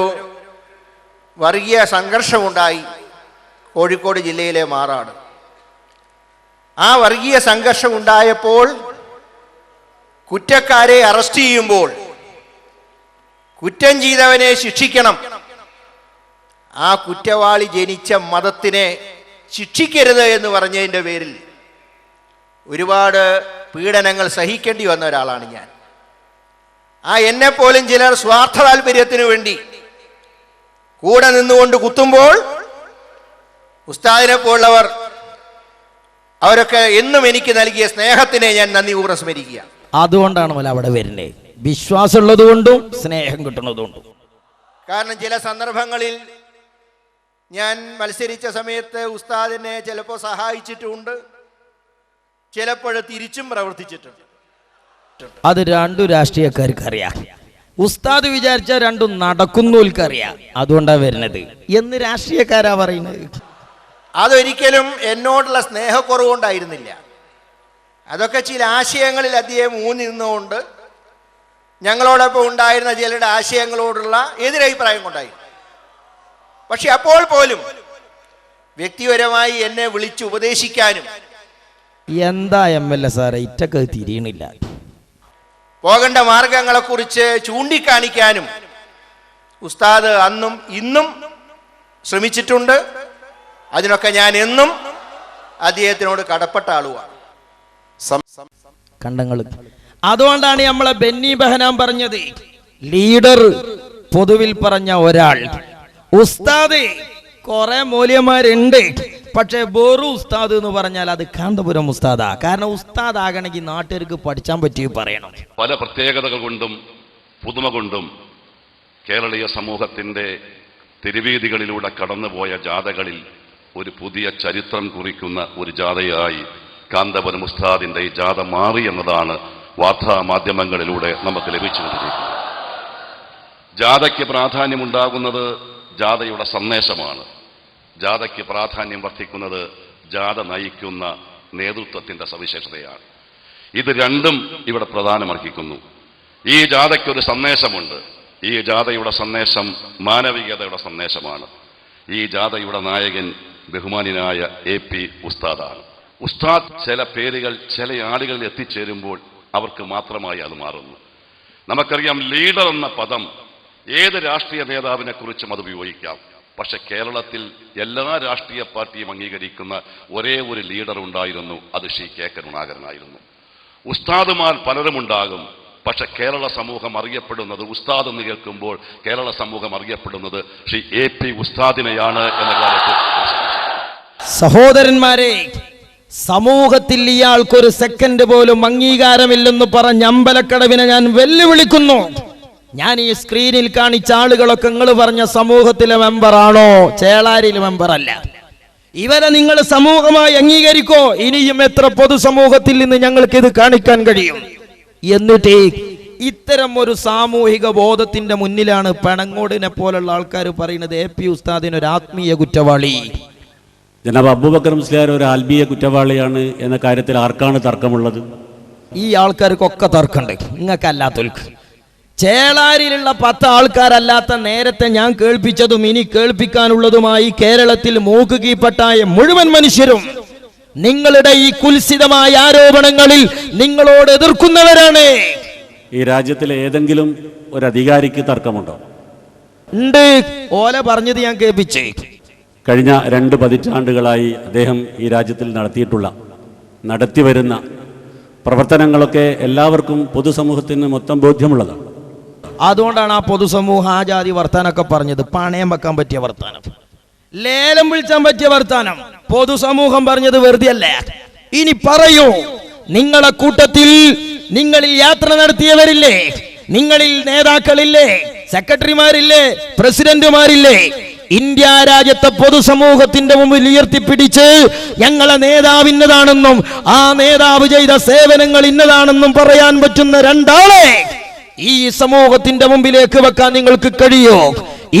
വർഗീയ സംഘർഷമുണ്ടായി. കോഴിക്കോട് ജില്ലയിലെ മാറാട്. ആ വർഗീയ സംഘർഷം ഉണ്ടായപ്പോൾ കുറ്റക്കാരെ അറസ്റ്റ് ചെയ്യുമ്പോൾ കുറ്റം ചെയ്തവനെ ശിക്ഷിക്കണം, ആ കുറ്റവാളി ജനിച്ച മതത്തിനെ ശിക്ഷിക്കരുത് എന്ന് പറഞ്ഞതിൻ്റെ പേരിൽ ഒരുപാട് പീഡനങ്ങൾ സഹിക്കേണ്ടി വന്ന ഒരാളാണ് ഞാൻ. എന്നെപ്പോലും ചിലർ സ്വാർത്ഥ താല്പര്യത്തിനു വേണ്ടി കൂടെ നിന്നുകൊണ്ട് കുത്തുമ്പോൾ ഉസ്താദിനെ പോലുള്ളവർ അവരൊക്കെ എന്നും എനിക്ക് നൽകിയ സ്നേഹത്തിനെ ഞാൻ നന്ദിപൂർവ്വം സ്മരിക്കുക. അതുകൊണ്ടാണ് അവിടെ വരുന്നത്, വിശ്വാസമുള്ളത് കൊണ്ടും സ്നേഹം കിട്ടുന്നതുകൊണ്ടും. കാരണം ചില സന്ദർഭങ്ങളിൽ ഞാൻ മത്സരിച്ച സമയത്ത് ഉസ്താദിനെ ചിലപ്പോൾ സഹായിച്ചിട്ടുമുണ്ട്, ചിലപ്പോൾ തിരിച്ചും പ്രവർത്തിച്ചിട്ടുണ്ട്. അത് രണ്ടു രാഷ്ട്രീയക്കാർക്ക് അറിയാം. ഉസ്താദ് വിചാരിച്ച രണ്ടും നടക്കുന്നവർക്കറിയാം, അതുകൊണ്ടാണ് വരുന്നത് എന്ന് രാഷ്ട്രീയക്കാരാ പറയുന്നത്. അതൊരിക്കലും എന്നോടുള്ള സ്നേഹക്കുറവുകൊണ്ടായിരുന്നില്ല. അതൊക്കെ ചില ആശയങ്ങളിൽ അദ്ദേഹം ഊന്നി നിന്നുകൊണ്ട് ഞങ്ങളോടൊപ്പം ഉണ്ടായിരുന്ന ചിലരുടെ ആശയങ്ങളോടുള്ള എതിരഭിപ്രായം കൊണ്ടായി. പക്ഷെ അപ്പോൾ പോലും വ്യക്തിപരമായി എന്നെ വിളിച്ച് ഉപദേശിക്കാനും എന്താ MLA സാറേ ഇറ്റക്ക് തിരിയണില്ല, പോകേണ്ട മാർഗങ്ങളെക്കുറിച്ച് ചൂണ്ടിക്കാണിക്കാനും ഉസ്താദ് അന്നും ഇന്നും ശ്രമിച്ചിട്ടുണ്ട്. അതിനൊക്കെ ഞാൻ എന്നും അദ്ദേഹത്തിനോട് കടപ്പെട്ട ആളുമാണ്. കണ്ടങ്ങൾ. അതുകൊണ്ടാണ് നമ്മളെ ബെന്നി ബെഹനാൻ പറഞ്ഞത്, ലീഡർ പൊതുവിൽ പറഞ്ഞ ഒരാൾ, ഉസ്താദ് കുറെ മൂല്യന്മാരുണ്ട്, പക്ഷെ ബോറു ഉസ്താദ് എന്ന് പറഞ്ഞാൽ അത് കാന്തപുരം ഉസ്താദാ. കാരണം ഉസ്താദ് ആകണമെങ്കിൽ നാട്ടുകാർക്ക് പഠിച്ചാൻ പറ്റി പറയണം. പല പ്രത്യേകതകൾ കൊണ്ടും പുതുമ കൊണ്ടും കേരളീയ സമൂഹത്തിന്റെ തിരുവീതികളിലൂടെ കടന്നുപോയ ജാഥകളിൽ ഒരു പുതിയ ചരിത്രം കുറിക്കുന്ന ഒരു ജാഥയായി കാന്തപുരം ഉസ്താദിന്റെ ഈ ജാഥ മാറി എന്നതാണ് വാർത്താ മാധ്യമങ്ങളിലൂടെ നമുക്ക് ലഭിച്ചുകൊണ്ടിരിക്കുന്നത്. ജാഥയ്ക്ക് പ്രാധാന്യമുണ്ടാകുന്നത് ജാഥയുടെ സന്ദേശമാണ്. ജാഥയ്ക്ക് പ്രാധാന്യം വർദ്ധിക്കുന്നത് ജാഥ നയിക്കുന്ന നേതൃത്വത്തിന്റെ സവിശേഷതയാണ്. ഇത് രണ്ടും ഇവിടെ പ്രധാനമർഹിക്കുന്നു. ഈ ജാഥയ്ക്കൊരു സന്ദേശമുണ്ട്. ഈ ജാഥയുടെ സന്ദേശം മാനവികതയുടെ സന്ദേശമാണ്. ഈ ജാഥയുടെ നായകൻ ബഹുമാന്യനായ AP ഉസ്താദാണ്. ഉസ്താദ് ചില പേരുകൾ ചില ആളുകളിൽ എത്തിച്ചേരുമ്പോൾ അവർക്ക് മാത്രമായി അത് മാറുന്നു. നമുക്കറിയാം, ലീഡർ എന്ന പദം ഏത് രാഷ്ട്രീയ നേതാവിനെ കുറിച്ചും അത് ഉപയോഗിക്കാം. പക്ഷെ കേരളത്തിൽ എല്ലാ രാഷ്ട്രീയ പാർട്ടിയും അംഗീകരിക്കുന്ന ഒരേ ഒരു ലീഡർ ഉണ്ടായിരുന്നു, അത് ശ്രീ K കരുണാകരനായിരുന്നു. ഉസ്താദുമാർ പലരും ഉണ്ടാകും, പക്ഷെ കേരള സമൂഹം അറിയപ്പെടുന്നത്, ഉസ്താദ് എന്ന് കേൾക്കുമ്പോൾ കേരള സമൂഹം അറിയപ്പെടുന്നത് ശ്രീ AP ഉസ്താദിനെയാണ് എന്ന കാര്യത്തിൽ സഹോദരന്മാരെ, സമൂഹത്തിൽ ഇയാൾക്കൊരു സെക്കൻഡ് പോലും അംഗീകാരമില്ലെന്ന് പറഞ്ഞ അമ്പലക്കടവിനെ ഞാൻ വെല്ലുവിളിക്കുന്നു. ഞാൻ ഈ സ്ക്രീനിൽ കാണിച്ച ആളുകളൊക്കെ നിങ്ങൾ പറഞ്ഞ സമൂഹത്തിലെ മെമ്പറാണോ? ചേളാരിയിലെ മെമ്പർ അല്ല. ഇവരെ നിങ്ങൾ സമൂഹമായി അംഗീകരിക്കോ? ഇനിയും എത്ര പൊതുസമൂഹത്തിൽ നിന്ന് ഞങ്ങൾക്ക് ഇത് കാണിക്കാൻ കഴിയും? എന്നിട്ട് ഇത്തരം ഒരു സാമൂഹിക ബോധത്തിന്റെ മുന്നിലാണ് പണങ്ങോടിനെ പോലുള്ള ആൾക്കാർ പറയുന്നത് AP ഉസ്താദിന് ഒരു ആത്മീയ കുറ്റവാളി. ജനാബ് അബൂബക്കർ മുസ്ലിയാർ ഒരു ആത്മീയ കുറ്റവാളിയാണ് എന്ന കാര്യത്തിൽ ആർക്കാണ് തർക്കമുള്ളത്? ഈ ആൾക്കാർക്കൊക്കെ തർക്കമുണ്ട്, നിങ്ങൾക്കല്ലാത്തവർക്ക്. ചേളാരിയിലുള്ള 10 ആൾക്കാരല്ലാത്ത നേരത്തെ ഞാൻ കേൾപ്പിച്ചതും ഇനി കേൾപ്പിക്കാനുള്ളതുമായി കേരളത്തിൽ മൂക്ക് കീപ്പട്ടായ മുഴുവൻ മനുഷ്യരും നിങ്ങളുടെ ഈ കുൽസിതമായ ആരോപണങ്ങളിൽ നിങ്ങളോട് എതിർക്കുന്നവരാണ്. ഈ രാജ്യത്തിലെ ഏതെങ്കിലും ഒരു അധികാരിക്ക് തർക്കമുണ്ടോ? ഉണ്ട്. ഓല പറഞ്ഞത് ഞാൻ കേൾപ്പിച്ചേ. കഴിഞ്ഞ 2 പതിറ്റാണ്ടുകളായി അദ്ദേഹം ഈ രാജ്യത്തിൽ നടത്തിവരുന്ന പ്രവർത്തനങ്ങളൊക്കെ എല്ലാവർക്കും പൊതുസമൂഹത്തിന് മൊത്തം ബോധ്യമുള്ളതാണ്. അതുകൊണ്ടാണ് ആ പൊതുസമൂഹം ആ ജാതി വർത്താനൊക്കെ പറഞ്ഞത്, പണയം വെക്കാൻ പറ്റിയ വർത്താനം. ലേലം വിളിച്ചാൻ പറ്റിയ വർത്താനം പൊതുസമൂഹം പറഞ്ഞത് വെറുതെയല്ല. ഇനി പറയൂ, നിങ്ങളെ കൂട്ടത്തിൽ നിങ്ങളിൽ യാത്ര നടത്തിയവരില്ലേ? നിങ്ങളിൽ നേതാക്കളില്ലേ? സെക്രട്ടറിമാരില്ലേ? പ്രസിഡന്റുമാരില്ലേ? ഇന്ത്യ രാജ്യത്തെ പൊതുസമൂഹത്തിന്റെ മുമ്പിൽ ഉയർത്തിപ്പിടിച്ച് ഞങ്ങളെ നേതാവ് ഇന്നതാണെന്നും ആ നേതാവ് ചെയ്ത സേവനങ്ങൾ ഇന്നതാണെന്നും പറയാൻ പറ്റുന്ന രണ്ടാളെ ഈ സമൂഹത്തിന്റെ മുമ്പിലേക്ക് വെക്കാൻ നിങ്ങൾക്ക് കഴിയോ?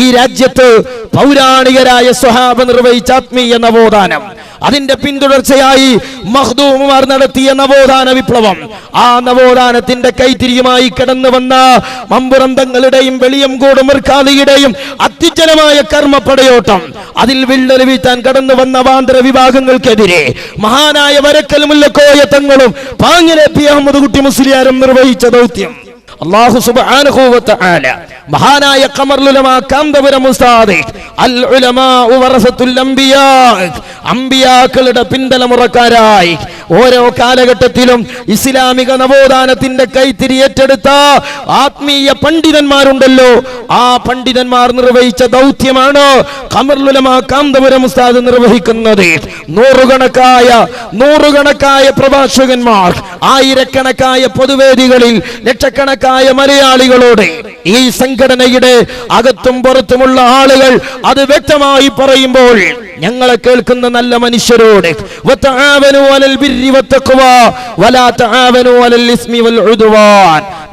ഈ രാജ്യത്ത് പൗരാണികരായ സ്വഹാബ നിർവഹിച്ച ആത്മീയ നവോത്ഥാനം, അതിന്റെ പിന്തുടർച്ചയായി മഖ്ദൂമുമാർ നടത്തിയ നവോത്ഥാന വിപ്ലവം, ആ നവോത്ഥാനത്തിന്റെ കൈത്തിരിയുമായി കടന്നു വന്ന മമ്പുറന്തങ്ങളുടെയും വെളിയംകോട് മിർക്കാലിയുടെയും അത്യുജ്വലമായ കർമ്മപ്പടയോട്ടം, അതിൽ വിള്ളൽ വീഴ്ത്താൻ കടന്നു വന്ന വാന്തര വിഭാഗങ്ങൾക്കെതിരെ മഹാനായ വരക്കൽ മുല്ലക്കോയ തങ്ങളും പാങ്ങിലെ പി അഹമ്മദ് കുട്ടി മുസ്ലിയാരും നിർവഹിച്ച ദൗത്യം അല്ലാഹു സുബ്ഹാനഹു വ തആല മഹാനായ ഖമറുൽ ഉലമാ കാന്തപുരം ഉസ്താദ് അൽ ഉലമാ വറസത്തുൽ അംബിയാ, അംബിയാക്കളുടെ പിന്തലമുറക്കാരായി ഓരോ കാലഘട്ടത്തിലും ഇസ്ലാമിക നവോത്ഥാനത്തിന്റെ കൈത്തിരി ഏറ്റെടുത്ത ആത്മീയ പണ്ഡിതന്മാരുണ്ടല്ലോ, ആ പണ്ഡിതന്മാർ നിർവഹിച്ച ദൗത്യമാണ് ഖമറുൽ ഉലമാ കാന്തപുരം ഉസ്താദ് നിർവഹിക്കുന്നത്. നൂറുകണക്കായ പ്രഭാഷകന്മാർ, ആയിരക്കണക്കായ പൊതുവേദികളിൽ ലക്ഷക്കണക്കായ മലയാളികളോട് ഈ സംഘടനയുടെ അകത്തും പുറത്തുമുള്ള ആളുകൾ അത് വ്യക്തമായി പറയുമ്പോൾ ഞങ്ങളെ കേൾക്കുന്ന നല്ല മനുഷ്യരോട്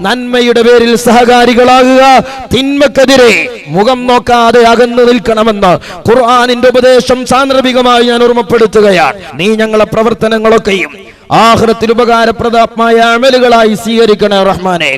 നന്മയുടെ പേരിൽ സഹകാരികളാകുക, തിന്മക്കെതിരെ മുഖം നോക്കാതെ അകന്നു നിൽക്കണമെന്ന് ഖുർആനിന്റെ ഉപദേശം സാന്ദർഭികമായി ഞാൻ ഓർമ്മപ്പെടുത്തുകയാണ്. നീ ഞങ്ങളെ പ്രവർത്തനങ്ങളൊക്കെയും ആഖിറത്തിൽ ഉപകാരപ്രദമായ അമലുകളായി സ്വീകരിക്കണേ റഹ്മാനെ.